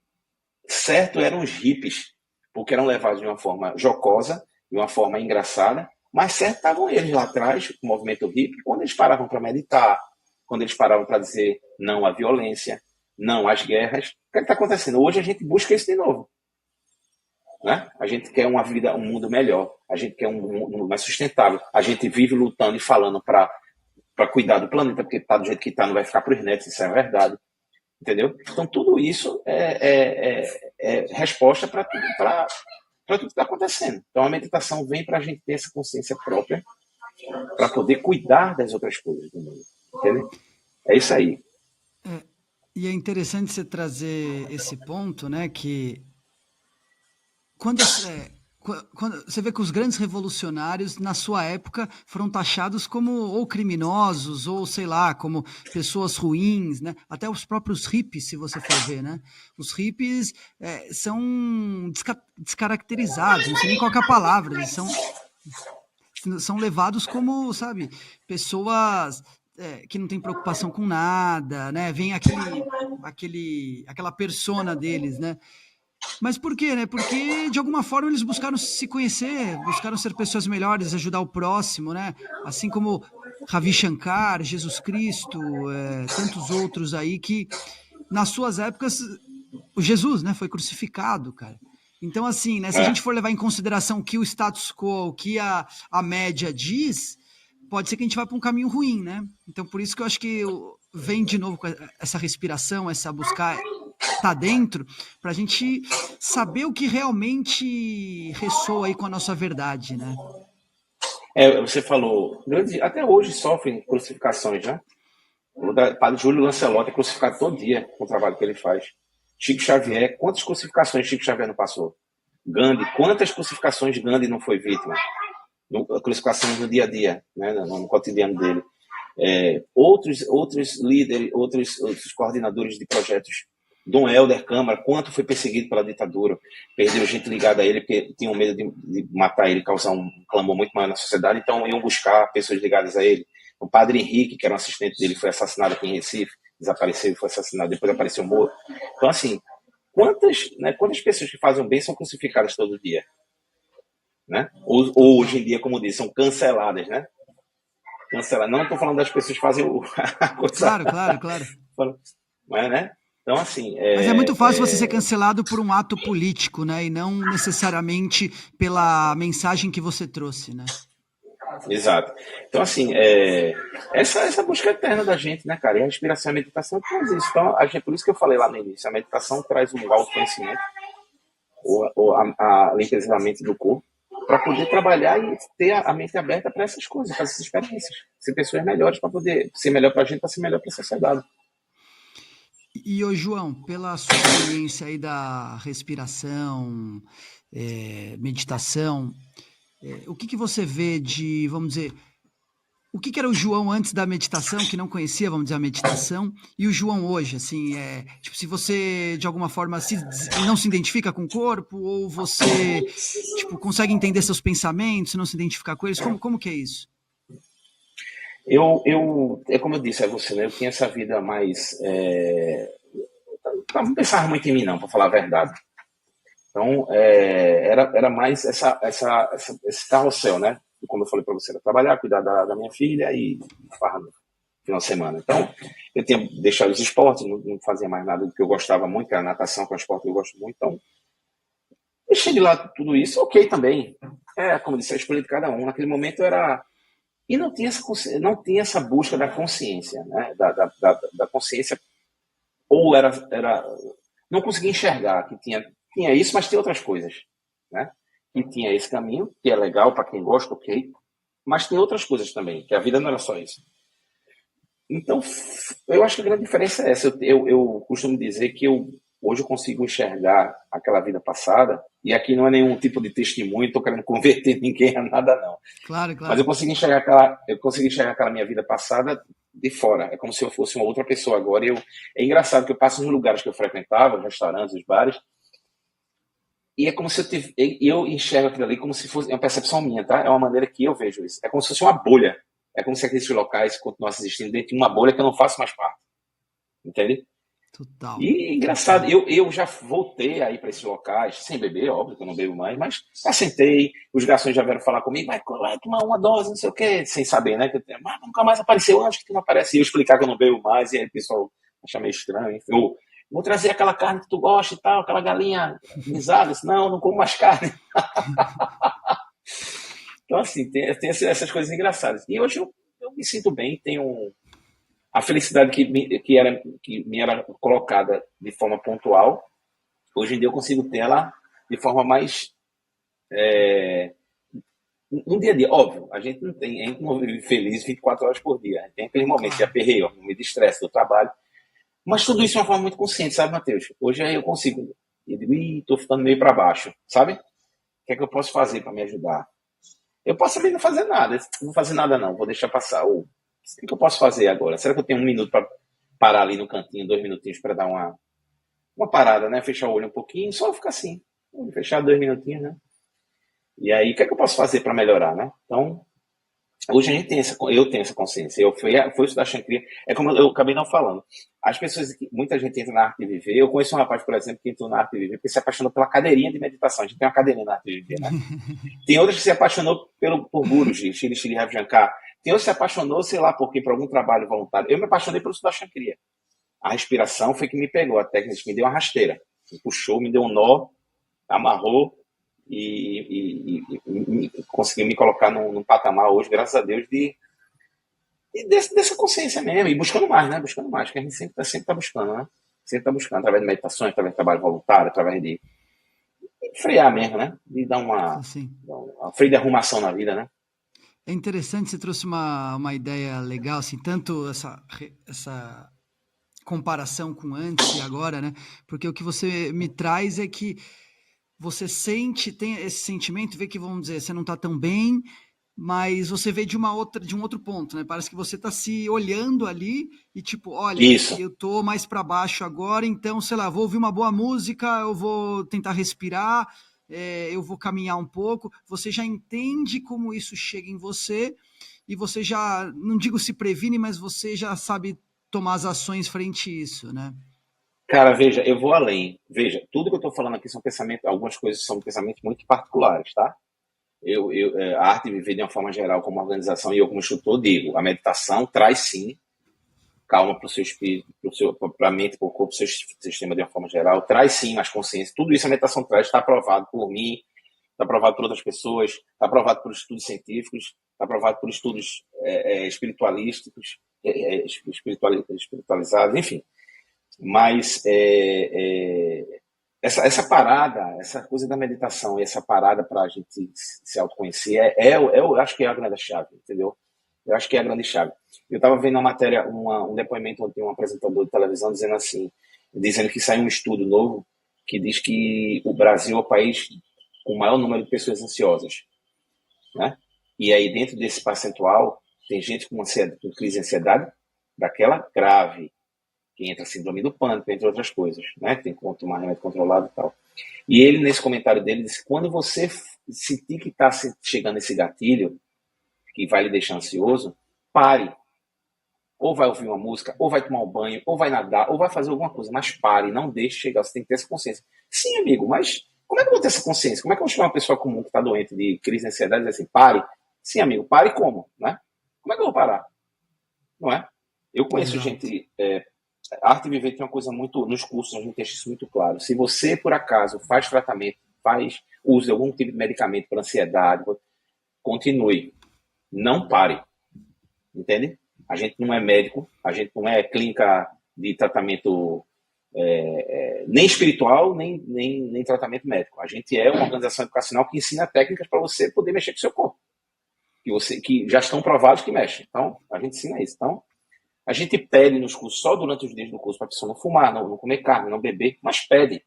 Speaker 2: certo eram os hippies, porque eram levados de uma forma jocosa, de uma forma engraçada, mas certo estavam eles lá atrás, o movimento hippie, quando eles paravam para meditar, quando eles paravam para dizer não à violência, não às guerras. O que está acontecendo? Hoje a gente busca isso de novo. Né? A gente quer uma vida, um mundo melhor, a gente quer um mundo mais sustentável, a gente vive lutando e falando para cuidar do planeta, porque está do jeito que está, não vai ficar para os netos, isso é verdade. Entendeu? Então, tudo isso é resposta para tudo que está acontecendo. Então, a meditação vem para a gente ter essa consciência própria para poder cuidar das outras coisas do mundo. Entendeu? É isso aí.
Speaker 1: E é interessante você trazer esse ponto, né, que quando você vê que os grandes revolucionários, na sua época, foram taxados como ou criminosos, ou sei lá, como pessoas ruins, né? Até os próprios hippies, se você for ver, né? Os hippies são descaracterizados, não sei nem qual que é a palavra, eles são levados como, sabe, pessoas que não têm preocupação com nada, né? Vem aquela persona deles, né? Mas por quê, né? Porque, de alguma forma, eles buscaram se conhecer, buscaram ser pessoas melhores, ajudar o próximo, né? Assim como Ravi Shankar, Jesus Cristo, tantos outros aí que, nas suas épocas, o Jesus, né, foi crucificado, cara. Então, assim, né, se a gente for levar em consideração o que o status quo, o que a média diz, pode ser que a gente vá para um caminho ruim, né? Então, por isso que eu acho que vem de novo com essa respiração, essa buscar tá dentro, para a gente saber o que realmente ressoa aí com a nossa verdade, né?
Speaker 2: Você falou, até hoje sofrem crucificações, né? O padre Júlio Lancelotti é crucificado todo dia com o trabalho que ele faz. Chico Xavier, quantas crucificações Chico Xavier não passou? Gandhi, quantas crucificações Gandhi não foi vítima? Crucificações no dia a dia, né? No cotidiano dele. Outros líderes, outros coordenadores de projetos. Dom Helder Câmara, quanto foi perseguido pela ditadura, perdeu gente ligada a ele porque tinham medo de matar ele, causar um clamor muito maior na sociedade, então iam buscar pessoas ligadas a ele. O padre Henrique, que era um assistente dele, foi assassinado aqui em Recife, desapareceu e foi assassinado, depois apareceu morto. Então, assim, quantas pessoas que fazem bem são crucificadas todo dia? Né? Ou hoje em dia, como diz, são canceladas, né? Canceladas. Não estou falando das pessoas que fazem a coisa...
Speaker 1: Claro.
Speaker 2: Mas, né? Então, assim...
Speaker 1: Mas é muito fácil você ser cancelado por um ato político, né? E não necessariamente pela mensagem que você trouxe, né?
Speaker 2: Exato. Então, assim, essa busca eterna da gente, né, cara? E a respiração e a meditação traz isso. Então, por isso que eu falei lá no início, a meditação traz um autoconhecimento, ou a limpeza da mente e do corpo, para poder trabalhar e ter a mente aberta para essas coisas, para essas experiências. Ser pessoas melhores para poder ser melhor para a gente, para ser melhor para a sociedade.
Speaker 1: E, ô João, pela sua experiência aí da respiração, meditação, o que você vê de, vamos dizer, o que era o João antes da meditação, que não conhecia, vamos dizer, a meditação, e o João hoje, assim, tipo, se você, de alguma forma, não se identifica com o corpo, ou você, tipo, consegue entender seus pensamentos, não se identificar com eles, como que é isso?
Speaker 2: É como eu disse a você, né? Eu tinha essa vida mais... Não pensava muito em mim, não, para falar a verdade. Então, era mais esse carrossel, né? Como eu falei para você, era trabalhar, cuidar da minha filha e farra no final de semana. Então, eu tinha deixado os esportes, não fazia mais nada do que eu gostava muito, que era a natação, que é um esporte que eu gosto muito. Então, deixei de lado tudo isso, ok também. Como eu disse, a escolha de cada um. Naquele momento era... E não tinha essa busca da consciência, né? Da consciência. Ou era... Não conseguia enxergar que tinha isso, mas tem outras coisas, né? E tinha esse caminho, que é legal para quem gosta, ok, mas tem outras coisas também, que a vida não era só isso. Então, eu acho que a grande diferença é essa. Eu costumo dizer que eu hoje eu consigo enxergar aquela vida passada, e aqui não é nenhum tipo de testemunho, estou querendo converter ninguém a nada, não.
Speaker 1: Claro,
Speaker 2: Mas
Speaker 1: claro.
Speaker 2: eu consegui enxergar aquela minha vida passada de fora. É como se eu fosse uma outra pessoa agora. É engraçado que eu passo nos lugares que eu frequentava, os restaurantes, os bares, e é como se eu enxergo aquilo ali como se fosse, é uma percepção minha, tá? É uma maneira que eu vejo isso. É como se fosse uma bolha. É como se aqueles locais continuassem existindo dentro de uma bolha que eu não faço mais parte. Entende?
Speaker 1: Total,
Speaker 2: E engraçado,
Speaker 1: total.
Speaker 2: eu já voltei aí para esses locais, sem beber, óbvio que eu não bebo mais, mas já sentei, os garçons já vieram falar comigo, vai tomar uma dose, não sei o quê, sem saber, né? Mas nunca mais apareceu, acho que tu não aparece. E eu explicar que eu não bebo mais, e aí o pessoal acha meio estranho. Eu vou trazer aquela carne que tu gosta e tal, aquela galinha guisada. Não, não como mais carne. Então, assim, tem essas coisas engraçadas. E hoje eu me sinto bem, tenho a felicidade que me era colocada de forma pontual. Hoje em dia eu consigo ter ela de forma mais no dia a dia. Óbvio, a gente não vive feliz 24 horas por dia. Tem aqueles momentos de
Speaker 1: Claro.
Speaker 2: aperreio, momento de estresse do trabalho. Mas tudo isso de uma forma muito consciente, sabe, Matheus? Hoje aí eu consigo. Eu digo, tô ficando meio para baixo, sabe? O que é que eu posso fazer para me ajudar? Eu posso também não fazer nada. Não vou fazer nada, não. Vou deixar passar. Ou, o que é que eu posso fazer agora? Será que eu tenho um minuto para parar ali no cantinho, 2 minutinhos para dar uma parada, né? Fechar o olho um pouquinho, só ficar assim. Fechar 2 minutinhos, né? E aí, o que é que eu posso fazer para melhorar, né? Então, hoje a gente eu tenho essa consciência. Eu fui estudar Chancria, é como eu acabei não falando. As pessoas, muita gente entra na arte de viver. Eu conheço um rapaz, por exemplo, que entrou na arte de viver porque se apaixonou pela cadeirinha de meditação. A gente tem uma cadeirinha na arte de viver, né? Tem outras que se apaixonou por gurus de Shri Ravi Shankar. Tem outros que se apaixonou, sei lá, por algum trabalho voluntário. Eu me apaixonei por estudar Chancria. A respiração foi que me pegou, a técnica me deu uma rasteira. Me puxou, me deu um nó, amarrou e conseguiu me colocar num patamar hoje, graças a Deus, dessa consciência mesmo, e buscando mais, né? Buscando mais, que a gente sempre tá buscando, né? Sempre tá buscando, através de meditações, através de trabalho voluntário, através de frear mesmo, né? De
Speaker 1: Sim.
Speaker 2: dar uma freio de arrumação na vida, né?
Speaker 1: É interessante, você trouxe uma ideia legal, assim, tanto essa comparação com antes e agora, né? Porque o que você me traz é que você sente, tem esse sentimento, vê que, vamos dizer, você não está tão bem, mas você vê de um outro ponto, né? Parece que você está se olhando ali e tipo, olha,
Speaker 2: Isso.
Speaker 1: eu tô mais para baixo agora, então, sei lá, vou ouvir uma boa música, eu vou tentar respirar, eu vou caminhar um pouco. Você já entende como isso chega em você e você já, não digo se previne, mas você já sabe tomar as ações frente a isso, né?
Speaker 2: Cara, veja, eu vou além. Veja, tudo que eu estou falando aqui são pensamentos, algumas coisas são pensamentos muito particulares, tá? A arte de viver de uma forma geral, como organização, e eu como instrutor digo, a meditação traz sim calma para o seu espírito, para a mente, para o corpo, para o seu sistema de uma forma geral, traz sim mais consciência. Tudo isso a meditação traz, está aprovado por mim, está aprovado por outras pessoas, está aprovado por estudos científicos, está aprovado por estudos espiritualísticos, espiritualizados, enfim. Mas essa parada, essa coisa da meditação e essa parada para a gente se autoconhecer, eu acho que é a grande chave, entendeu? Eu acho que é a grande chave. Eu estava vendo uma matéria, um depoimento onde tem um apresentador de televisão dizendo assim, dizendo que saiu um estudo novo que diz que o Brasil é o país com o maior número de pessoas ansiosas, né? E aí dentro desse percentual tem gente com crise de ansiedade daquela grave, que entra síndrome do pânico, entre outras coisas, né? Tem que tomar remédio controlado e tal. E ele, nesse comentário dele, disse que quando você sentir que está chegando esse gatilho, que vai lhe deixar ansioso, pare. Ou vai ouvir uma música, ou vai tomar um banho, ou vai nadar, ou vai fazer alguma coisa, mas pare, não deixe chegar, você tem que ter essa consciência. Sim, amigo, mas como é que eu vou ter essa consciência? Como é que eu vou chamar uma pessoa comum que está doente de crise de ansiedade e dizer assim, pare? Sim, amigo, pare como? Né? Como é que eu vou parar? Não é? Eu conheço
Speaker 1: Exato.
Speaker 2: gente. A arte viver tem uma coisa muito. Nos cursos a gente deixa isso muito claro. Se você, por acaso, faz tratamento, usa algum tipo de medicamento para ansiedade, continue. Não pare. Entende? A gente não é médico, a gente não é clínica de tratamento nem espiritual, nem tratamento médico. A gente é uma organização educacional que ensina técnicas para você poder mexer com o seu corpo. Que já estão provados que mexem. Então, a gente ensina isso. Então, A gente pede nos cursos, só durante os dias do curso, para a pessoa não fumar, não comer carne, não beber, mas pede.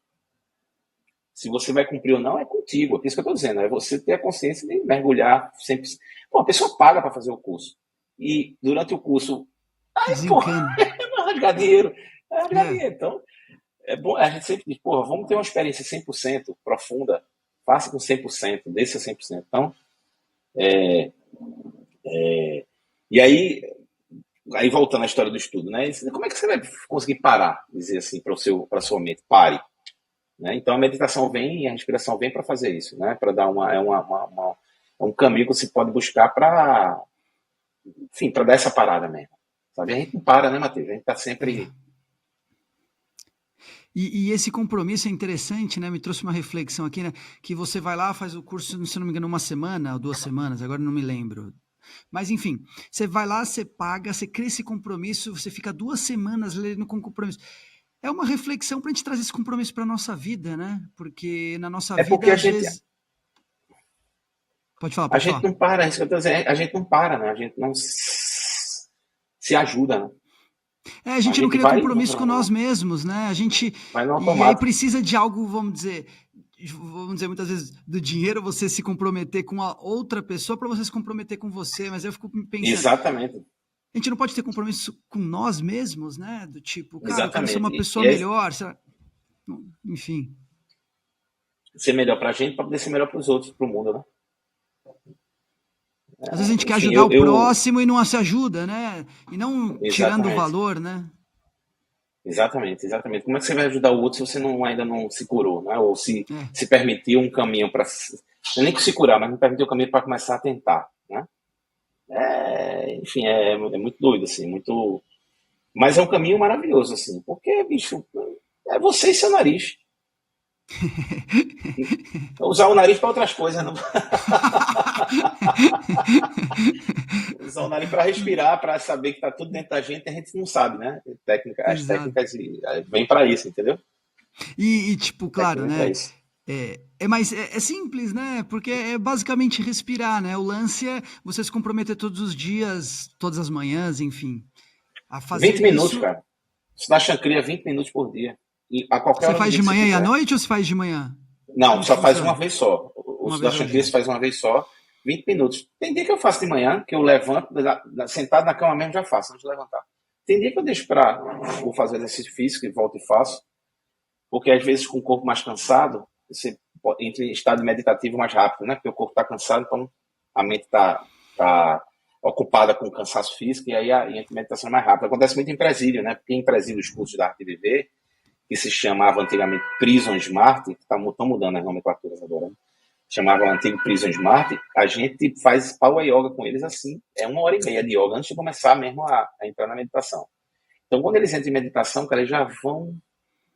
Speaker 2: Se você vai cumprir ou não, é contigo. É isso que eu estou dizendo. É você ter a consciência de mergulhar sempre. Pô, a pessoa paga para fazer o curso. E durante o curso, aí, pô,
Speaker 1: Desencana.
Speaker 2: vai rasgar dinheiro. Vai rasgar
Speaker 1: É.
Speaker 2: dinheiro. Então, é bom. A gente sempre diz, porra, vamos ter uma experiência 100% profunda. Faça com 100%, desse a 100%. Então, e aí voltando à história do estudo, né? Como é que você vai conseguir parar, dizer assim, para sua mente? Pare. Né? Então a meditação vem e a respiração vem para fazer isso, né? Para dar é um caminho que você pode buscar para, enfim, para dar essa parada mesmo. Sabe? A gente não para, né, Matheus? A gente está
Speaker 1: É.
Speaker 2: sempre.
Speaker 1: E esse compromisso é interessante, né? Me trouxe uma reflexão aqui, né? Que você vai lá, faz o curso, se não me engano, uma semana ou 2 semanas, agora não me lembro. Mas enfim, você vai lá, você paga, você cria esse compromisso, você fica 2 semanas lendo com compromisso. É uma reflexão para a gente trazer esse compromisso para a nossa vida, né? Porque na nossa
Speaker 2: É porque
Speaker 1: vida, às vezes. Pode falar,
Speaker 2: a
Speaker 1: pode
Speaker 2: gente
Speaker 1: falar.
Speaker 2: não para, é isso que eu tô dizendo, a gente não para, né? A gente não se ajuda, né?
Speaker 1: É, a
Speaker 2: A
Speaker 1: gente não
Speaker 2: gente
Speaker 1: cria
Speaker 2: vai,
Speaker 1: compromisso com nós mesmos, né? A gente.
Speaker 2: vai no
Speaker 1: E aí
Speaker 2: automático.
Speaker 1: precisa de algo, vamos dizer muitas vezes, do dinheiro, você se comprometer com a outra pessoa para você se comprometer com você. Mas eu fico pensando,
Speaker 2: Exatamente,
Speaker 1: a gente não pode ter compromisso com nós mesmos, né? Do tipo, cara, eu quero ser
Speaker 2: exatamente.
Speaker 1: uma pessoa
Speaker 2: E é
Speaker 1: melhor, enfim.
Speaker 2: ser melhor para a gente para poder ser melhor para os outros, para o mundo, né?
Speaker 1: Às vezes a gente quer
Speaker 2: Enfim,
Speaker 1: ajudar o próximo e não se ajuda, né? E não tirando o
Speaker 2: exatamente.
Speaker 1: valor, né?
Speaker 2: Exatamente, exatamente. Como é que você vai ajudar o outro se você ainda não se curou, né? Ou
Speaker 1: É,
Speaker 2: se permitiu um caminho para. Nem que se curar, mas não permitiu um caminho para começar a tentar, né? Enfim, é muito doido, assim, muito. Mas é um caminho maravilhoso, assim, porque, bicho, é você e seu nariz. Usar o nariz para outras coisas, não usar o nariz para respirar, para saber que está tudo dentro da gente, a gente não sabe, né? As
Speaker 1: Exato.
Speaker 2: técnicas vêm para isso, entendeu?
Speaker 1: Tipo,
Speaker 2: As técnicas
Speaker 1: claro,
Speaker 2: vêm para
Speaker 1: né?
Speaker 2: isso.
Speaker 1: É simples, né? Porque é basicamente respirar, né? O lance é você se comprometer todos os dias, todas as manhãs, enfim, a fazer
Speaker 2: 20 minutos,
Speaker 1: isso.
Speaker 2: cara. Isso dá chancria 20 minutos por dia. E a qualquer
Speaker 1: Você
Speaker 2: hora do
Speaker 1: faz
Speaker 2: dia
Speaker 1: de
Speaker 2: que você
Speaker 1: manhã e à
Speaker 2: quiser.
Speaker 1: noite ou você faz de manhã?
Speaker 2: Não,
Speaker 1: Como que
Speaker 2: só faz uma
Speaker 1: funciona?
Speaker 2: vez só. O
Speaker 1: Uma
Speaker 2: Sudar
Speaker 1: vez ao
Speaker 2: Chancria
Speaker 1: dia.
Speaker 2: se faz uma vez só, 20 minutos. Tem dia que eu faço de manhã, que eu levanto, sentado na cama mesmo já faço, antes de levantar. Tem dia que eu deixo para vou fazer exercício físico e volto e faço, porque às vezes com o corpo mais cansado, você entra em estado meditativo mais rápido, né? Porque o corpo está cansado, então a mente tá ocupada com o cansaço físico e aí entra em meditação mais rápida. Acontece muito em presídio, né? Porque em presídio os cursos da arte de viver que se chamava antigamente Prison Smart, que estão mudando as nomenclaturas agora, né? Chamava o antigo Prison Smart, a gente faz power yoga com eles assim, é 1 hora e meia de yoga antes de começar mesmo a entrar na meditação. Então, quando eles entram em meditação, cara, eles já vão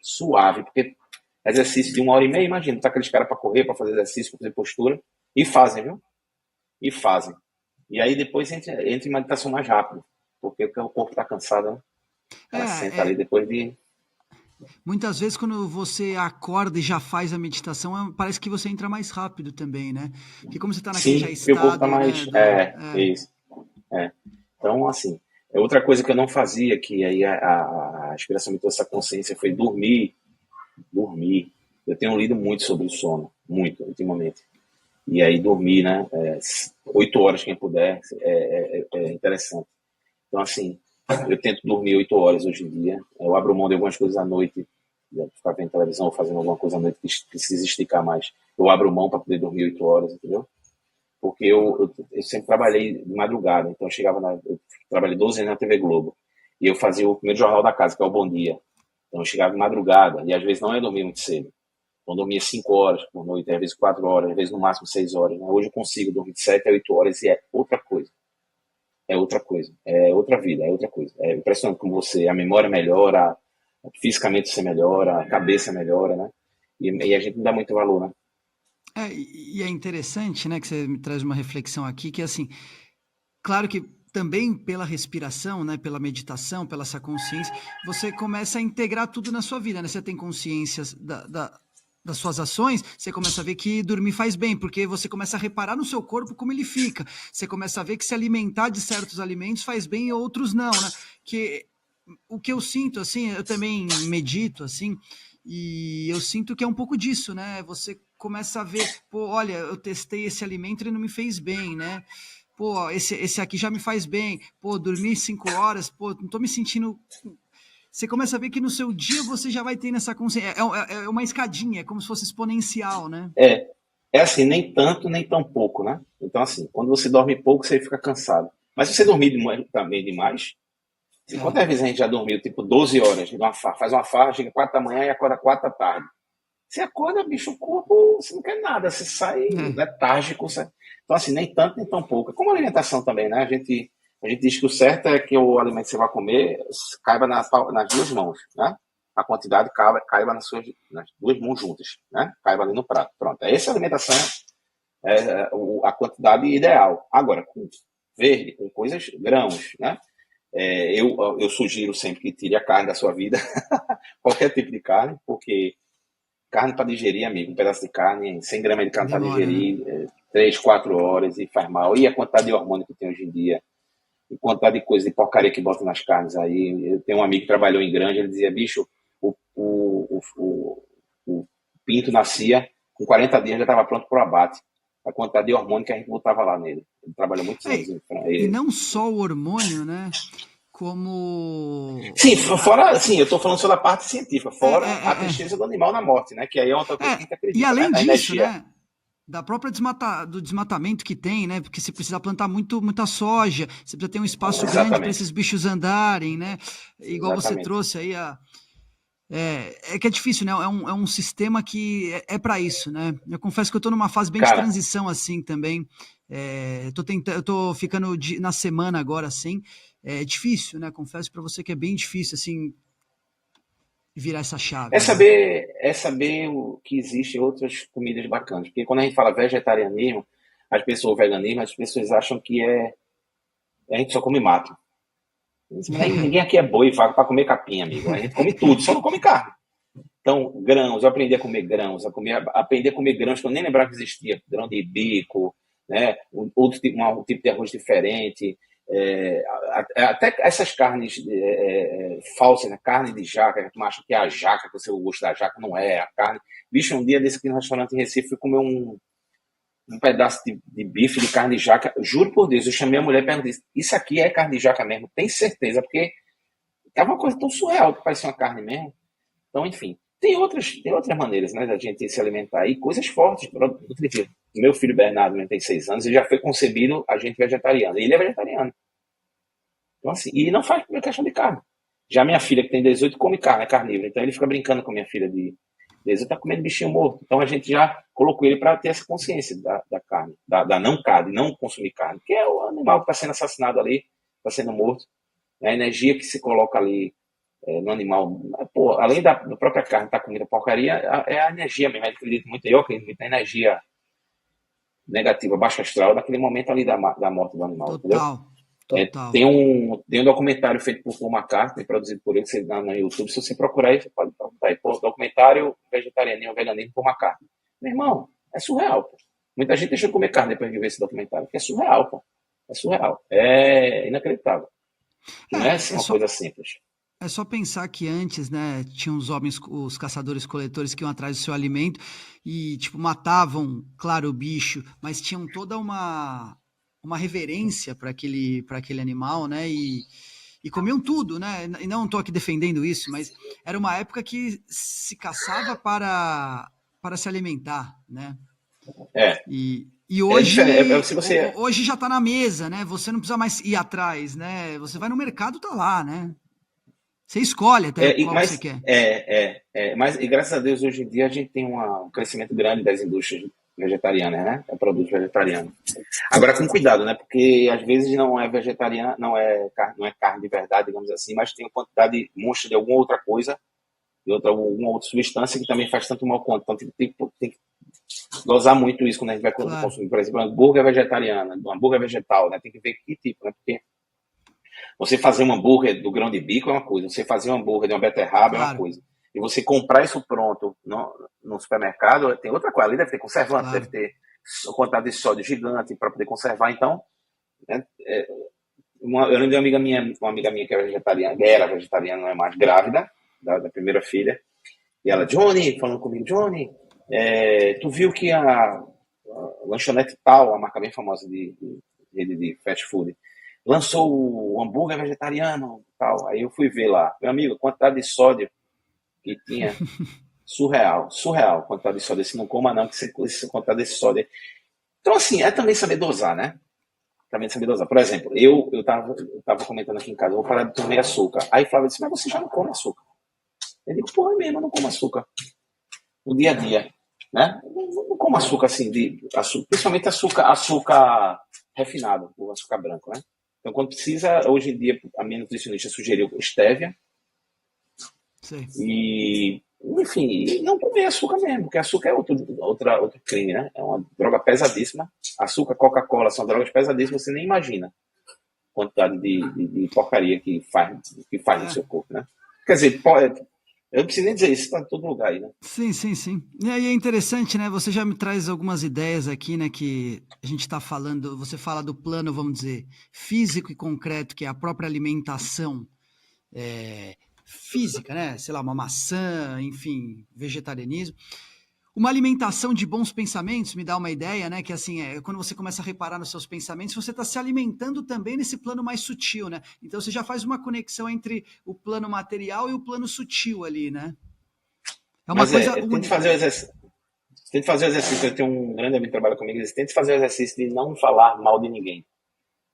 Speaker 2: suave, porque exercício de 1 hora e meia, imagina, tá aqueles caras para correr, para fazer exercício, para fazer postura, e fazem, viu? E fazem. E aí depois entra em meditação mais rápido, porque o corpo está cansado, né? O cara senta ali
Speaker 1: É,
Speaker 2: depois de.
Speaker 1: muitas vezes quando você acorda e já faz a meditação, parece que você entra mais rápido também, né? Porque como você está naquele já
Speaker 2: Sim, porque o corpo está
Speaker 1: estado, né,
Speaker 2: mais. Isso. É. Então, assim, é outra coisa que eu não fazia, que aí a inspiração me trouxe essa consciência, foi dormir. Dormir. Eu tenho lido muito sobre o sono, muito, ultimamente. E aí dormir, né? 8 horas, quem puder, é interessante. Então, assim, eu tento dormir 8 horas hoje em dia. Eu abro mão de algumas coisas à noite, ficar vendo televisão ou fazendo alguma coisa à noite que precisa esticar mais. Eu abro mão para poder dormir 8 horas, entendeu? Porque eu sempre trabalhei de madrugada, então eu trabalhei 12 anos na TV Globo, e eu fazia o primeiro jornal da casa, que é o Bom Dia. Então eu chegava de madrugada, e às vezes não ia dormir muito cedo. Então eu dormia 5 horas por noite, às vezes 4 horas, às vezes no máximo 6 horas. Né? Hoje eu consigo dormir de 7 a 8 horas, e é outra coisa. É outra coisa, é outra vida, é outra coisa. É impressionante como a memória melhora, fisicamente você melhora, a cabeça melhora, né? E a gente não dá muito valor, né?
Speaker 1: e é interessante, né, que você me traz uma reflexão aqui, que é assim, claro que também pela respiração, né, pela meditação, pela essa consciência, você começa a integrar tudo na sua vida, né? Você tem consciência das suas ações, você começa a ver que dormir faz bem, porque você começa a reparar no seu corpo como ele fica. Você começa a ver que se alimentar de certos alimentos faz bem e outros não, né? Que o que eu sinto, assim, eu também medito, assim, e eu sinto que é um pouco disso, né? Você começa a ver, pô, olha, eu testei esse alimento e ele não me fez bem, né? Pô, esse aqui já me faz bem. Pô, dormir 5 horas, pô, não tô me sentindo. Você começa a ver que no seu dia você já vai ter essa consciência. É uma escadinha, é como se fosse exponencial, né?
Speaker 2: É, é assim, nem tanto, nem tão pouco, né? Então, assim, quando você dorme pouco, você fica cansado. Mas se você dormir também demais, assim,
Speaker 1: É,
Speaker 2: quantas vezes a gente já dormiu, tipo, 12 horas, faz uma farra, chega 4 da manhã e acorda 4 da tarde. Você acorda, bicho, o corpo, você não quer nada, você sai
Speaker 1: é,
Speaker 2: letárgico. Então, assim, nem tanto, nem tão pouco. É como alimentação também, né? A gente diz que o certo é que o alimento que você vai comer caiba nas duas mãos, né? A quantidade caiba nas duas mãos juntas, né? Caiba ali no prato. Pronto. Essa alimentação a quantidade ideal. Agora, com verde, com coisas, grãos, né? Eu sugiro sempre que tire a carne da sua vida, qualquer tipo de carne, porque carne para digerir, amigo, um pedaço de carne, 100 gramas de carne para
Speaker 1: demora, né?
Speaker 2: digerir, 3, 4 horas e faz mal. E a quantidade de hormônio que tem hoje em dia, e quantidade de coisa, de porcaria que botam nas carnes aí. Eu tenho um amigo que trabalhou em granja, ele dizia, bicho, o pinto nascia, com 40 dias já estava pronto para o abate. A quantidade de hormônio que a gente botava lá nele. Ele trabalhou muitos
Speaker 1: É,
Speaker 2: anos em
Speaker 1: e
Speaker 2: franja.
Speaker 1: não só o hormônio, né? Como.
Speaker 2: Sim, fora, sim, eu estou falando sobre a parte científica,
Speaker 1: É,
Speaker 2: fora a
Speaker 1: é, é,
Speaker 2: tristeza do animal na morte, né? Que aí é outra coisa que a
Speaker 1: é.
Speaker 2: gente
Speaker 1: E
Speaker 2: acredita, né?
Speaker 1: além
Speaker 2: A
Speaker 1: disso,
Speaker 2: energia.
Speaker 1: né? Da própria do desmatamento que tem, né? Porque você precisa plantar muita soja, você precisa ter um espaço grande para
Speaker 2: Exatamente.
Speaker 1: esses bichos andarem, né? Igual você
Speaker 2: Exatamente.
Speaker 1: trouxe aí é que é difícil, né? É um sistema que é para isso, né? Eu confesso que eu tô numa fase bem de
Speaker 2: Cara,
Speaker 1: transição assim também. Eu tô ficando na semana agora assim. É difícil, né? Confesso para você que é bem difícil assim virar essa
Speaker 2: é
Speaker 1: chave, né?
Speaker 2: saber, é saber que existem outras comidas bacanas. Porque quando a gente fala vegetarianismo, as pessoas, veganismo, as pessoas acham que a gente só come mato. Ninguém aqui é boi e vaca para comer capim, amigo. A gente come tudo, só não come carne. Então, grãos, eu aprendi a comer grãos, aprendi a comer grãos que eu nem lembrava que existia, grão de bico, né? Outro tipo, um tipo de arroz diferente, até essas carnes falsas, né? Carne de jaca, que tu acha que é a jaca, que o seu gosto da jaca não é a carne. Bicho, um dia desse aqui no restaurante em Recife, fui comer um pedaço de bife de carne de jaca, juro por Deus, eu chamei a mulher e perguntei, isso aqui é carne de jaca mesmo? Tem certeza? Porque tava uma coisa tão surreal que parecia uma carne mesmo. Então, enfim, tem outras maneiras, né, da gente se alimentar e coisas fortes. Meu filho Bernardo, ele tem 6 anos, ele já foi concebido a gente vegetariano. Ele é vegetariano. Então, assim, e não faz questão de carne. Já minha filha, que tem 18, come carne, é carnívora. Então ele fica brincando com a minha filha de 18, tá comendo bichinho morto. Então a gente já colocou ele para ter essa consciência da carne, da não carne, não consumir carne, que é o animal que está sendo assassinado ali, está sendo morto. A energia que se coloca ali no animal, pô, além da própria carne estar comida porcaria, é a energia mesmo. Eu acredito muito na energia negativa, baixa astral, naquele momento ali da morte do animal, entendeu?
Speaker 1: Total, total.
Speaker 2: Tem um documentário feito por Paul McCartney, produzido por ele, que você dá no YouTube. Se você procurar aí, você pode procurar aí. Pô, documentário vegetarianismo, veganismo por McCartney. Meu irmão, é surreal, pô. Muita gente deixa de comer carne depois de ver esse documentário, porque é surreal, pô. É surreal. É inacreditável. Que não é
Speaker 1: É, é
Speaker 2: uma
Speaker 1: só,
Speaker 2: coisa simples.
Speaker 1: É só pensar que antes, né, tinha os homens, os caçadores-coletores que iam atrás do seu alimento e, tipo, matavam, claro, o bicho, mas tinham toda uma reverência para aquele animal, né, e comiam tudo, né, e não estou aqui defendendo isso, mas era uma época que se caçava para se alimentar, né,
Speaker 2: É,
Speaker 1: e
Speaker 2: é diferente.
Speaker 1: hoje,
Speaker 2: Se você.
Speaker 1: hoje já está na mesa, né, você não precisa mais ir atrás, né, você vai no mercado, tá lá, né, você escolhe até
Speaker 2: É,
Speaker 1: qual que você
Speaker 2: mas,
Speaker 1: quer.
Speaker 2: mas e graças a Deus, hoje em dia, a gente tem um crescimento grande das indústrias vegetarianas, né? É produto vegetariano. Agora, com cuidado, né? Porque às vezes não é vegetariano, não é carne de verdade, digamos assim, mas tem uma quantidade monstra de alguma outra coisa, alguma outra substância que também faz tanto mal quanto. Então, tem que dosar muito isso quando a gente vai
Speaker 1: Claro,
Speaker 2: consumir, por exemplo, hambúrguer vegetariano, um hambúrguer vegetal, né? Tem que ver que tipo, né? Porque você fazer um hambúrguer do grão de bico é uma coisa, você fazer um hambúrguer de uma beterraba é uma
Speaker 1: claro.
Speaker 2: coisa. e você comprar isso pronto no supermercado, tem outra coisa. Ali deve ter conservante,
Speaker 1: Claro.
Speaker 2: deve ter quantidade de sódio gigante para poder conservar. Então, né, eu lembro de uma amiga minha que era vegetariana, não é mais, grávida, da primeira filha, e ela, Johnny, falando comigo, Johnny, tu viu que a lanchonete tal, a marca bem famosa de fast food, lançou o hambúrguer vegetariano tal. Aí eu fui ver lá, meu amigo, a quantidade de sódio que tinha, surreal a quantidade de sódio. Esse não coma não, que essa quantidade de sódio. Então, assim, é também saber dosar, né? Também saber dosar. Por exemplo, eu tava comentando aqui em casa, eu vou parar de comer açúcar. Aí Flávia disse, mas você já não come açúcar. Eu digo, porra, é mesmo, eu não como açúcar no dia a dia, né? Não como açúcar assim, principalmente açúcar refinado, o açúcar branco, né? Então, quando precisa, hoje em dia, a minha nutricionista sugeriu estévia
Speaker 1: Sei.
Speaker 2: e, enfim, não comer açúcar mesmo, porque açúcar é outro crime, né? É uma droga pesadíssima. Açúcar, Coca-Cola são drogas pesadíssimas, você nem imagina a quantidade de porcaria que faz no
Speaker 1: É.
Speaker 2: seu corpo, né? Quer dizer, pode, eu não preciso nem dizer isso, está em todo lugar aí, né?
Speaker 1: Sim, sim, sim. E aí é interessante, né? Você já me traz algumas ideias aqui, né? Que a gente está falando, você fala do plano, vamos dizer, físico e concreto, que é a própria alimentação física, né? Sei lá, uma maçã, enfim, vegetarianismo. Uma alimentação de bons pensamentos me dá uma ideia, né? Que assim, quando você começa a reparar nos seus pensamentos, você está se alimentando também nesse plano mais sutil, né? Então você já faz uma conexão entre o plano material e o plano sutil ali, né? É uma
Speaker 2: Mas
Speaker 1: coisa
Speaker 2: tente
Speaker 1: única.
Speaker 2: fazer o exercício. Tente fazer o exercício. Eu tenho um grande amigo que trabalha comigo. Ele diz, tente fazer o exercício de não falar mal de ninguém.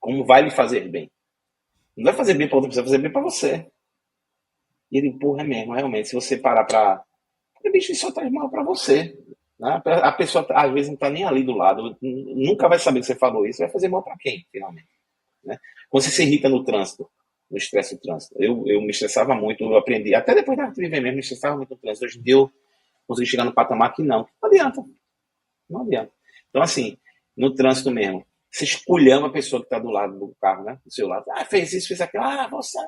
Speaker 2: Como vai lhe fazer bem? Não vai fazer bem para outra pessoa, vai fazer bem para você. E ele, porra, é mesmo, realmente. Se você parar para. Bicho, isso só traz mal para você. Né? A pessoa, às vezes, não está nem ali do lado. Nunca vai saber que você falou isso. Vai fazer mal para quem, finalmente? Né? Quando você se irrita no trânsito, no estresse do trânsito. Eu me estressava muito, eu aprendi. Até depois da viver mesmo, me estressava muito no trânsito. Hoje em dia eu consegui chegar no patamar que não. Não adianta. Não adianta. Então, assim, no trânsito mesmo, você esculhamba a pessoa que está do lado do carro, né? Do seu lado. Ah, fez isso, fez aquilo. Ah, você.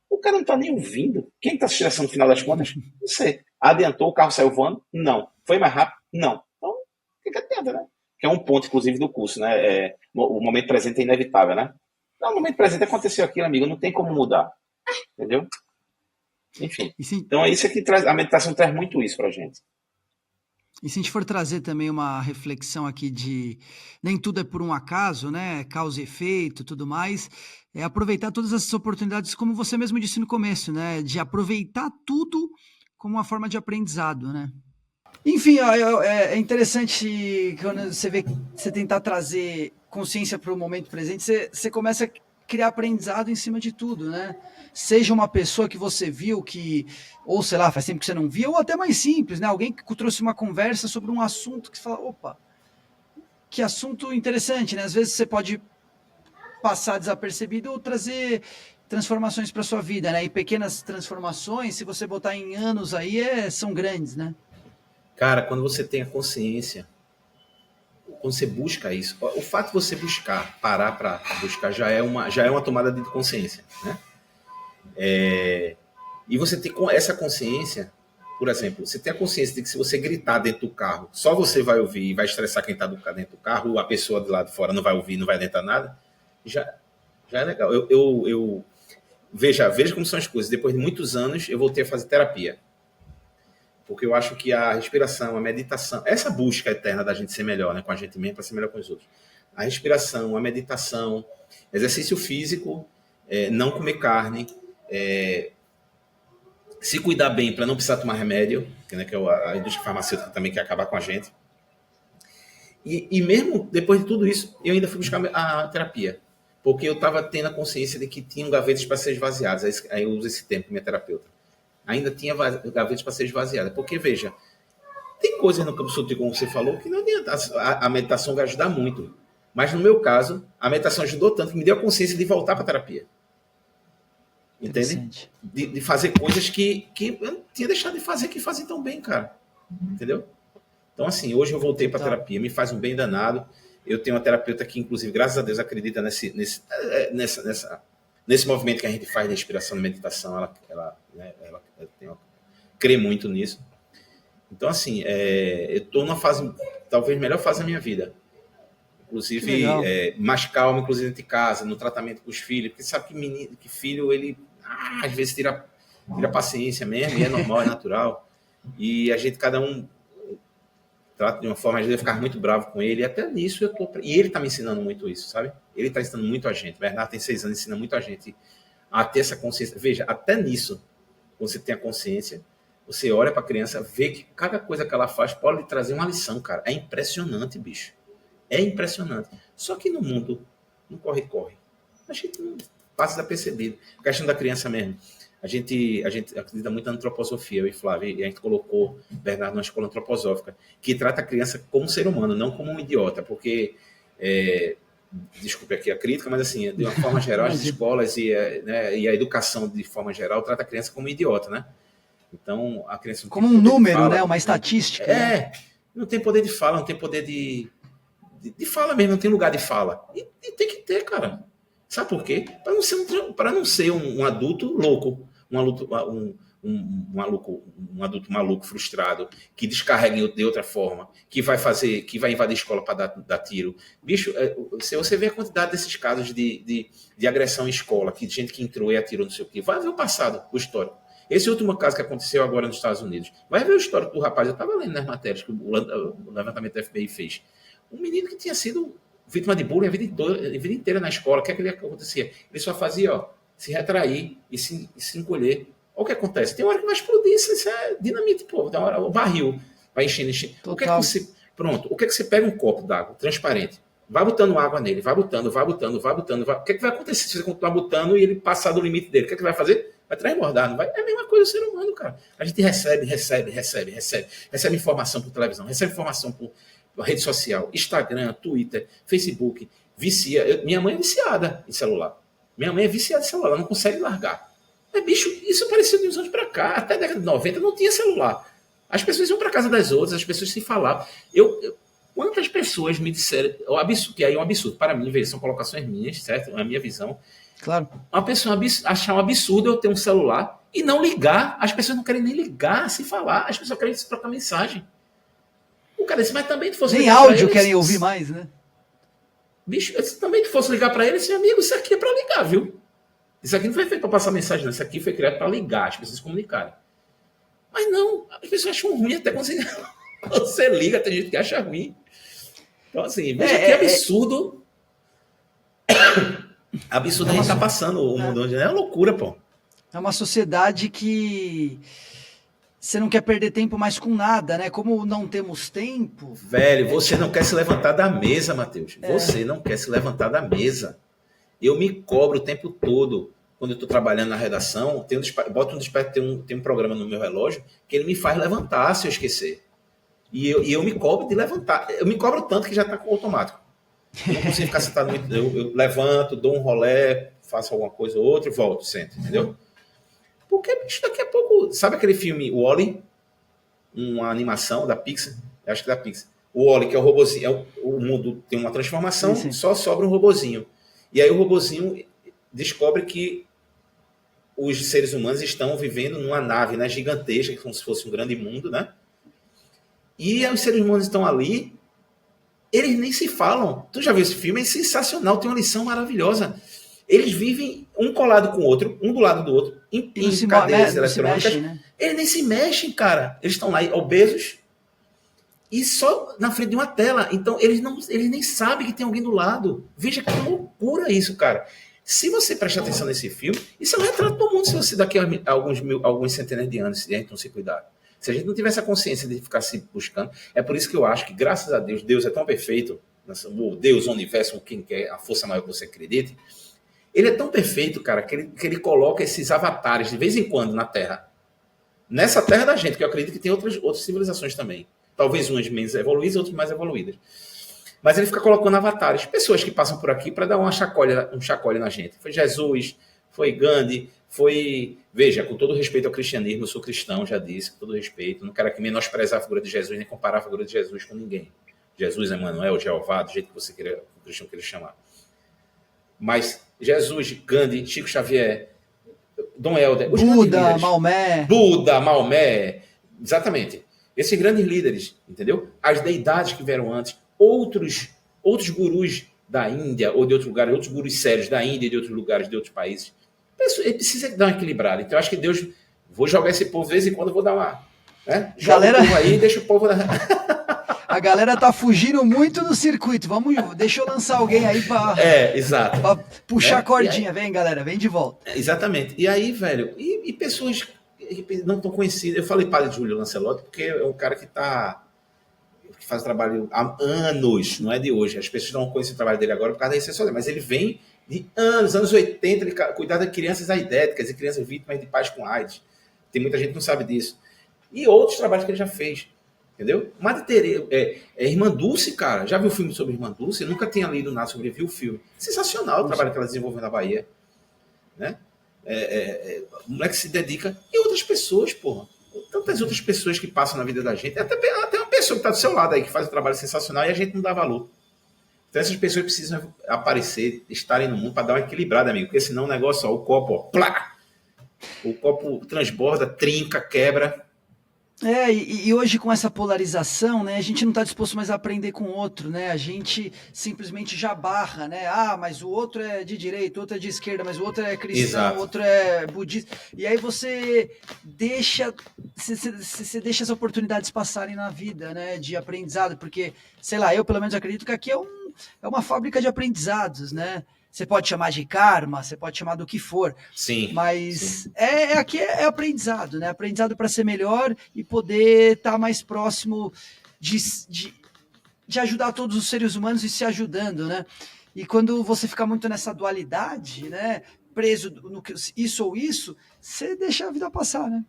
Speaker 2: O cara não está nem ouvindo. Quem está se estressando no final das contas? Não sei. Adiantou, o carro saiu voando? Não. Foi mais rápido? Não. Então, o que adianta, né? Que é um ponto, inclusive, do curso, né? O momento presente é inevitável, né? Não, o momento presente aconteceu aquilo, amigo. Não tem como mudar. Entendeu? Enfim.
Speaker 1: E se,
Speaker 2: Então, é isso que traz. A meditação traz muito isso pra gente.
Speaker 1: e se a gente for trazer também uma reflexão aqui de nem tudo é por um acaso, né? Causa e efeito, tudo mais, é aproveitar todas essas oportunidades, como você mesmo disse no começo, né? De aproveitar tudo como uma forma de aprendizado, né? Enfim, ó, é interessante quando você vê você tentar trazer consciência para o momento presente, você começa a criar aprendizado em cima de tudo, né? Seja uma pessoa que você viu que, ou sei lá, faz tempo que você não via, ou até mais simples, né? Alguém que trouxe uma conversa sobre um assunto que você fala, opa, que assunto interessante, né? Às vezes você pode passar desapercebido ou trazer transformações para sua vida, né? E pequenas transformações, se você botar em anos aí, são grandes, né?
Speaker 3: Cara, quando você tem a consciência, quando você busca isso, o fato de você buscar, parar para buscar, já é uma tomada de consciência, né? E você ter essa consciência, por exemplo, você tem a consciência de que se você gritar dentro do carro, só você vai ouvir e vai estressar quem está dentro do carro, a pessoa do lado de fora não vai ouvir, não vai adiantar nada, já é legal. Veja como são as coisas. Depois de muitos anos, eu voltei a fazer terapia. Porque eu acho que a respiração, a meditação, essa busca eterna da gente ser melhor, né, com a gente mesmo, para ser melhor com os outros. A respiração, a meditação, exercício físico, não comer carne, se cuidar bem para não precisar tomar remédio, que é a indústria farmacêutica também quer acabar com a gente. E mesmo depois de tudo isso, eu ainda fui buscar a terapia. Porque eu estava tendo a consciência de que tinham gavetas para ser esvaziadas. Aí eu uso esse termo com minha terapeuta. Ainda tinha gavetas para ser esvaziada. Porque, veja, tem coisas no campo sutil, como você falou, que não adianta. A meditação vai ajudar muito. Mas, no meu caso, a meditação ajudou tanto que me deu a consciência de voltar para a terapia. Entende? De fazer coisas que eu tinha deixado de fazer, que fazem tão bem, cara. Entendeu? Então, assim, hoje eu voltei para a terapia, me faz um bem danado. Eu tenho uma terapeuta que, inclusive, graças a Deus, acredita nesse movimento que a gente faz de respiração e meditação. Ela tem uma crê muito nisso. Então, assim, eu estou numa fase, talvez melhor fase da minha vida. Inclusive, mais calma, inclusive dentro de casa, no tratamento com os filhos, porque sabe que filho, ele às vezes tira paciência mesmo, e é normal, é natural. E a gente, cada um trata de uma forma, às vezes eu ficar muito bravo com ele, e até nisso eu tô. E ele está me ensinando muito isso, sabe? Ele está ensinando muito a gente. O Bernardo tem 6 anos, ensina muito a gente a ter essa consciência. Veja, até nisso, quando você tem a consciência, você olha para a criança, vê que cada coisa que ela faz pode lhe trazer uma lição, cara. É impressionante, bicho. É impressionante. Só que no mundo, não corre. A gente não passa desapercebido. A questão da criança mesmo. A gente acredita muito na antroposofia, eu e Flávio, e a gente colocou Bernardo numa escola antroposófica, que trata a criança como ser humano, não como um idiota, porque, desculpe aqui a crítica, mas assim, de uma forma geral, as escolas e a educação de forma geral trata a criança como um idiota, né? Então, a criança...
Speaker 1: Como um número, né? Uma estatística.
Speaker 3: Não tem poder de fala, não tem poder de fala mesmo, não tem lugar de fala. E tem que ter, cara. Sabe por quê? Para não ser um adulto louco, um adulto maluco, frustrado, que descarrega de outra forma, que vai invadir a escola para dar tiro. Bicho, se você vê a quantidade desses casos de agressão em escola, que gente que entrou e atirou, não sei o quê, vai ver o passado, o histórico. Esse último caso que aconteceu agora nos Estados Unidos, vai ver o histórico do rapaz. Eu estava lendo nas matérias que o levantamento da FBI fez. Um menino que tinha sido vítima de bullying a vida inteira na escola. O que é que acontecia? Ele só fazia se retrair e se encolher. Olha o que acontece. Tem uma hora que vai explodir, isso é dinamite, pô. Tem uma hora, o barril vai enchendo. O que é que você... Pronto. O que é que você pega um copo d'água transparente, vai botando água nele, vai botando. O que é que vai acontecer se você continuar botando e ele passar do limite dele? O que é que vai fazer? Vai transbordar, não vai? É a mesma coisa do ser humano, cara. A gente recebe informação por televisão, recebe informação por rede social, Instagram, Twitter, Facebook, vicia. Minha mãe é viciada em celular. Minha mãe é viciada em celular, ela não consegue largar. Mas, bicho, isso apareceu de uns anos para cá. Até a década de 90 não tinha celular. As pessoas iam para casa das outras, as pessoas se falavam. Quantas pessoas me disseram... que aí é um absurdo. Para mim, veja, são colocações minhas, certo? É a minha visão.
Speaker 1: Claro.
Speaker 3: Uma pessoa achar um absurdo eu ter um celular e não ligar. As pessoas não querem nem ligar, se falar. As pessoas querem se trocar mensagem. O cara disse, mas também tu fosse
Speaker 1: nem
Speaker 3: ligar
Speaker 1: áudio
Speaker 3: pra
Speaker 1: querem ouvir mais, né?
Speaker 3: Bicho, se também tu fosse ligar para ele, meu amigo, isso aqui é para ligar, viu? Isso aqui não foi feito para passar mensagem, não. Isso aqui foi criado para ligar, as pessoas se comunicarem. Mas não, as pessoas acham ruim até quando você liga, tem gente que acha ruim. Então, assim, veja que absurdo. Absurdo a gente tá passando o mundo hoje. É uma loucura, pô.
Speaker 1: É uma sociedade que você não quer perder tempo mais com nada, né? Como não temos tempo...
Speaker 3: Velho, você não quer se levantar da mesa, Matheus. Você não quer se levantar da mesa. Eu me cobro o tempo todo. Quando eu estou trabalhando na redação, boto um desperto, tem um programa no meu relógio que ele me faz levantar se eu esquecer. E eu me cobro de levantar. Eu me cobro tanto que já está automático. Eu não consigo ficar sentado muito. Eu levanto, dou um rolé, faço alguma coisa ou outra e volto, sento, entendeu? Porque, bicho, daqui a pouco... Sabe aquele filme Wall-E? Uma animação da Pixar? Eu acho que é da Pixar. O Wall-E, que é o robozinho. O mundo tem uma transformação, sim. Só sobra um robozinho. E aí o robozinho descobre que os seres humanos estão vivendo numa nave, né, gigantesca, como se fosse um grande mundo, né? E os seres humanos estão ali, eles nem se falam. Tu já viu esse filme? É sensacional, tem uma lição maravilhosa. Eles vivem um colado com o outro, um do lado do outro, em cadeias eletrônicas. Né? Eles nem se mexem, cara. Eles estão lá obesos e só na frente de uma tela. Então, eles nem sabem que tem alguém do lado. Veja que loucura isso, cara. Se você prestar atenção nesse filme, isso é um retrato do mundo se você daqui a alguns centenas de anos, se a gente não se cuidar. Se a gente não tiver essa consciência de ficar se buscando, é por isso que eu acho que, graças a Deus, Deus é tão perfeito, o Deus, o universo, quem quer, a força maior que você acredite, ele é tão perfeito, cara, que ele coloca esses avatares de vez em quando na Terra. Nessa Terra da gente, que eu acredito que tem outras civilizações também. Talvez umas menos evoluídas, outras mais evoluídas. Mas ele fica colocando avatares, pessoas que passam por aqui para dar um chacoalho na gente. Foi Jesus, foi Gandhi, foi... Veja, com todo respeito ao cristianismo, eu sou cristão, já disse, com todo respeito. Não quero aqui menosprezar a figura de Jesus, nem comparar a figura de Jesus com ninguém. Jesus, Emmanuel, Jeová, do jeito que você queira, o cristão queira chamar. Mas Jesus, Gandhi, Chico Xavier, Dom Helder, os grandes
Speaker 1: Buda,
Speaker 3: líderes.
Speaker 1: Maomé.
Speaker 3: Buda, Maomé, exatamente. Esses grandes líderes, entendeu? As deidades que vieram antes, outros gurus da Índia ou de outros lugares, outros gurus sérios da Índia e de outros lugares, de outros países. Ele precisa dar uma equilibrada. Então, eu acho que Deus, vou jogar esse povo de vez em quando, vou dar uma... Né? Joga
Speaker 1: Galera...
Speaker 3: o povo aí, deixa o povo...
Speaker 1: A galera tá fugindo muito do circuito. Deixa eu lançar alguém aí pra...
Speaker 3: exato.
Speaker 1: Pra puxar a cordinha.
Speaker 3: Aí,
Speaker 1: vem, galera, vem de volta.
Speaker 3: Exatamente. E aí, velho, e pessoas que não estão conhecidas. Eu falei Padre Júlio Lancelotti porque é um cara que faz trabalho há anos, não é de hoje. As pessoas não conhecem o trabalho dele agora por causa da recessão, mas ele vem de anos 80, ele cuidava de crianças aidéticas e crianças vítimas de pais com AIDS. Tem muita gente que não sabe disso. E outros trabalhos que ele já fez. Entendeu? Madre Teresa, Irmã Dulce, cara. Já viu o filme sobre Irmã Dulce? Eu nunca tinha lido nada sobre ele, viu o filme. Sensacional o trabalho que ela desenvolveu na Bahia. Né? O moleque se dedica. E outras pessoas, porra. Tantas outras pessoas que passam na vida da gente. Até uma pessoa que está do seu lado aí, que faz um trabalho sensacional e a gente não dá valor. Então essas pessoas precisam aparecer, estarem no mundo para dar uma equilibrada, amigo. Porque senão o negócio, ó, o copo, ó, plá! O copo transborda, trinca, quebra.
Speaker 1: E hoje com essa polarização, né, a gente não está disposto mais a aprender com o outro, né? A gente simplesmente já barra, né? Ah, mas o outro é de direita, o outro é de esquerda, mas o outro é cristão,
Speaker 3: Exato.
Speaker 1: o outro é budista. E aí você deixa essas oportunidades passarem na vida, né? De aprendizado, porque, sei lá, eu pelo menos acredito que aqui é uma fábrica de aprendizados, né? Você pode chamar de karma, você pode chamar do que for.
Speaker 3: Sim.
Speaker 1: Mas
Speaker 3: sim.
Speaker 1: Aqui é aprendizado, né? Aprendizado para ser melhor e poder estar mais próximo de ajudar todos os seres humanos e se ajudando, né? E quando você fica muito nessa dualidade, né? Preso no isso ou isso, você deixa a vida passar, né?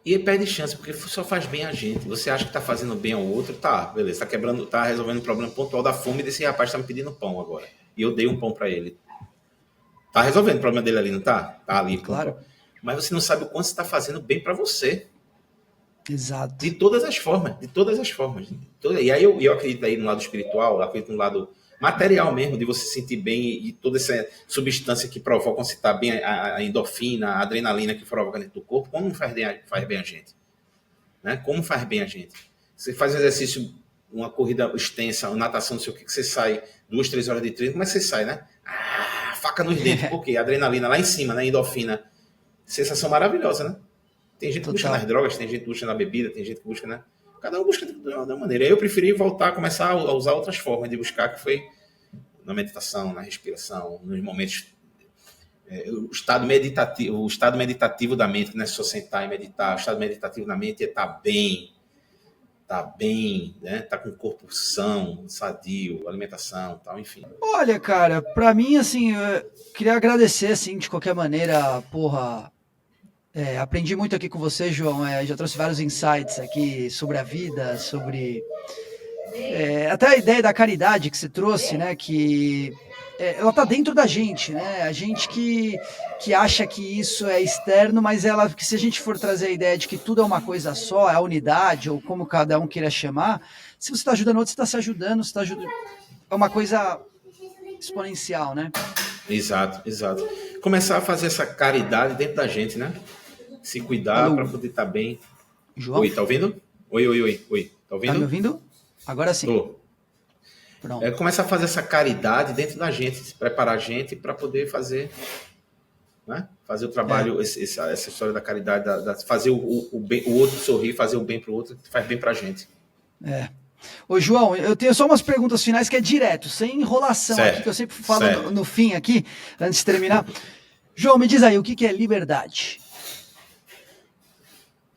Speaker 3: E perde chance, porque só faz bem a gente. Você acha que tá fazendo bem ao outro, tá, beleza, tá resolvendo um problema pontual da fome desse rapaz tá me pedindo pão agora. E eu dei um pão para ele. Tá resolvendo o problema dele ali, não tá? Tá ali.
Speaker 1: Claro.
Speaker 3: Pão. Mas você não sabe o quanto você tá fazendo bem para você.
Speaker 1: Exato.
Speaker 3: De todas as formas. E aí eu acredito aí no lado espiritual, eu acredito no lado material mesmo, de você se sentir bem e toda essa substância que provoca, quando você está bem, a endorfina, a adrenalina que provoca dentro do corpo, como faz bem a gente? Né? Como faz bem a gente? Você faz um exercício, uma corrida extensa, uma natação, não sei o que você sai 2, 3 horas de treino, como é que você sai, né? Faca nos dentes, por quê? Adrenalina lá em cima, né? Endorfina. Sensação maravilhosa, né? Tem gente que busca nas drogas, tem gente que busca na bebida, tem gente que busca, né? Cada um busca de uma maneira. Eu preferi voltar a começar a usar outras formas de buscar, que foi na meditação, na respiração, nos momentos... o estado meditativo da mente, que não é só sentar e meditar. O estado meditativo da mente é estar bem, né? Tá com o corpo são, sadio, alimentação, tal, enfim.
Speaker 1: Olha, cara, pra mim, assim, eu queria agradecer, assim, de qualquer maneira, porra... aprendi muito aqui com você, João. Já trouxe vários insights aqui sobre a vida, sobre até a ideia da caridade que você trouxe, né? Que ela tá dentro da gente, né? A gente que acha que isso é externo, mas que se a gente for trazer a ideia de que tudo é uma coisa só, é a unidade, ou como cada um queira chamar, se você está ajudando outro, você está se ajudando, você está ajudando. É uma coisa exponencial, né?
Speaker 3: Exato. Começar a fazer essa caridade dentro da gente, né? Se cuidar para poder estar bem.
Speaker 1: João?
Speaker 3: Oi, tá ouvindo? Oi. Tá ouvindo?
Speaker 1: Tá me ouvindo? Agora sim.
Speaker 3: Tô.
Speaker 1: Pronto.
Speaker 3: Começar a fazer essa caridade dentro da gente, se preparar a gente para poder fazer, né? Fazer o trabalho, essa história da caridade, fazer o outro sorrir, fazer o bem para o outro, que faz bem para a gente.
Speaker 1: Ô, João, eu tenho só umas perguntas finais que é direto, sem enrolação aqui, que eu sempre falo no fim aqui, antes de terminar. João, me diz aí, o que é liberdade?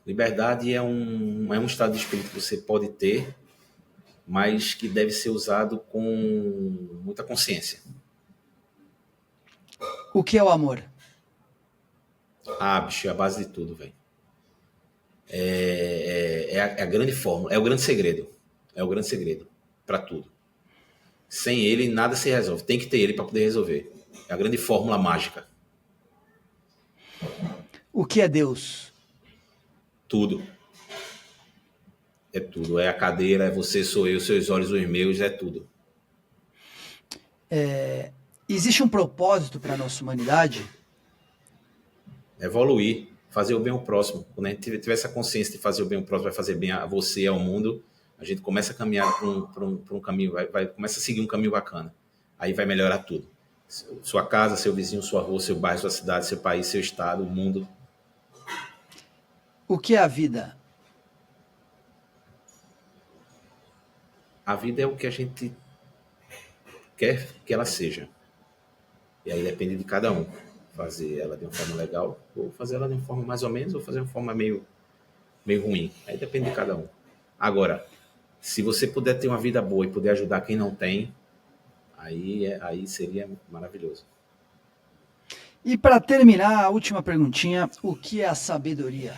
Speaker 3: Liberdade é um estado de espírito que você pode ter, mas que deve ser usado com muita consciência.
Speaker 1: O que é o amor?
Speaker 3: Bicho, é a base de tudo, velho. É a grande fórmula, é o grande segredo. É o grande segredo para tudo. Sem ele, nada se resolve. Tem que ter ele para poder resolver. É a grande fórmula mágica.
Speaker 1: O que é Deus?
Speaker 3: Tudo. É tudo. É a cadeira, é você, sou eu, seus olhos, os meus, é tudo.
Speaker 1: Existe um propósito para a nossa humanidade?
Speaker 3: evoluir, fazer o bem ao próximo. Quando a gente tiver essa consciência de fazer o bem ao próximo, vai fazer bem a você e ao mundo, a gente começa a caminhar para um caminho, começa a seguir um caminho bacana. Aí vai melhorar tudo. Sua casa, seu vizinho, sua rua, seu bairro, sua cidade, seu país, seu estado, o mundo.
Speaker 1: O que é a vida?
Speaker 3: A vida é o que a gente quer que ela seja. E aí depende de cada um. Fazer ela de uma forma legal, ou fazer ela de uma forma mais ou menos, ou fazer de uma forma meio ruim. Aí depende de cada um. Agora, se você puder ter uma vida boa e puder ajudar quem não tem, aí seria maravilhoso.
Speaker 1: E para terminar, a última perguntinha, o que é a sabedoria?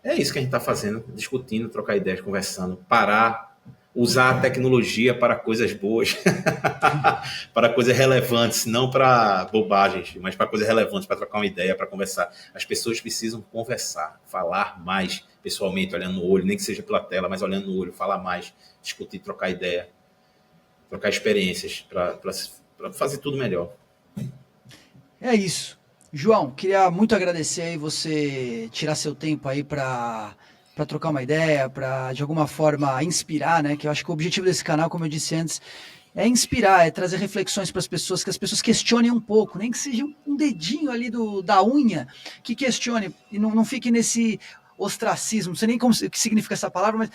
Speaker 3: É isso que a gente está fazendo, discutindo, trocar ideias, conversando, parar, usar a tecnologia para coisas boas, para coisas relevantes, não para bobagens, mas para coisas relevantes, para trocar uma ideia, para conversar. As pessoas precisam conversar, falar mais pessoalmente, olhando no olho, nem que seja pela tela, mas olhando no olho, falar mais, discutir, trocar ideia, trocar experiências, para fazer tudo melhor.
Speaker 1: É isso. João, queria muito agradecer aí você tirar seu tempo aí para trocar uma ideia, para de alguma forma inspirar, né? Que eu acho que o objetivo desse canal, como eu disse antes, é inspirar, é trazer reflexões para as pessoas, que as pessoas questionem um pouco, nem que seja um dedinho ali da unha, que questione e não fique nesse ostracismo, não sei nem o que significa essa palavra, mas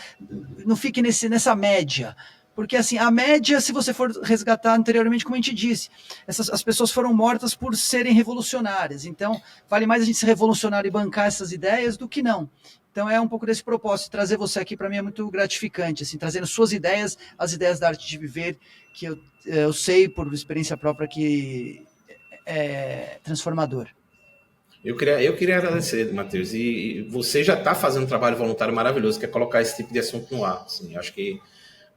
Speaker 1: não fique nessa média. Porque assim, a média, se você for resgatar anteriormente, como a gente disse, as pessoas foram mortas por serem revolucionárias. Então, vale mais a gente ser revolucionário e bancar essas ideias do que não. Então, é um pouco desse propósito. Trazer você aqui, para mim, é muito gratificante, assim, trazendo suas ideias, as ideias da arte de viver, que eu sei, por experiência própria, que é transformador.
Speaker 3: Eu queria agradecer, Matheus. E você já está fazendo um trabalho voluntário maravilhoso, que é colocar esse tipo de assunto no ar. Assim, acho que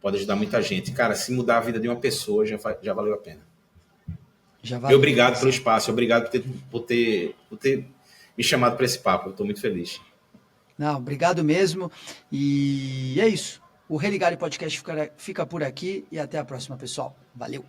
Speaker 3: pode ajudar muita gente. Cara, se mudar a vida de uma pessoa, já valeu a pena.
Speaker 1: Já
Speaker 3: E
Speaker 1: valeu,
Speaker 3: obrigado pelo espaço, obrigado por ter me chamado para esse papo. Eu estou muito feliz.
Speaker 1: Não, obrigado mesmo. E é isso. O Religare Podcast fica por aqui e até a próxima, pessoal. Valeu.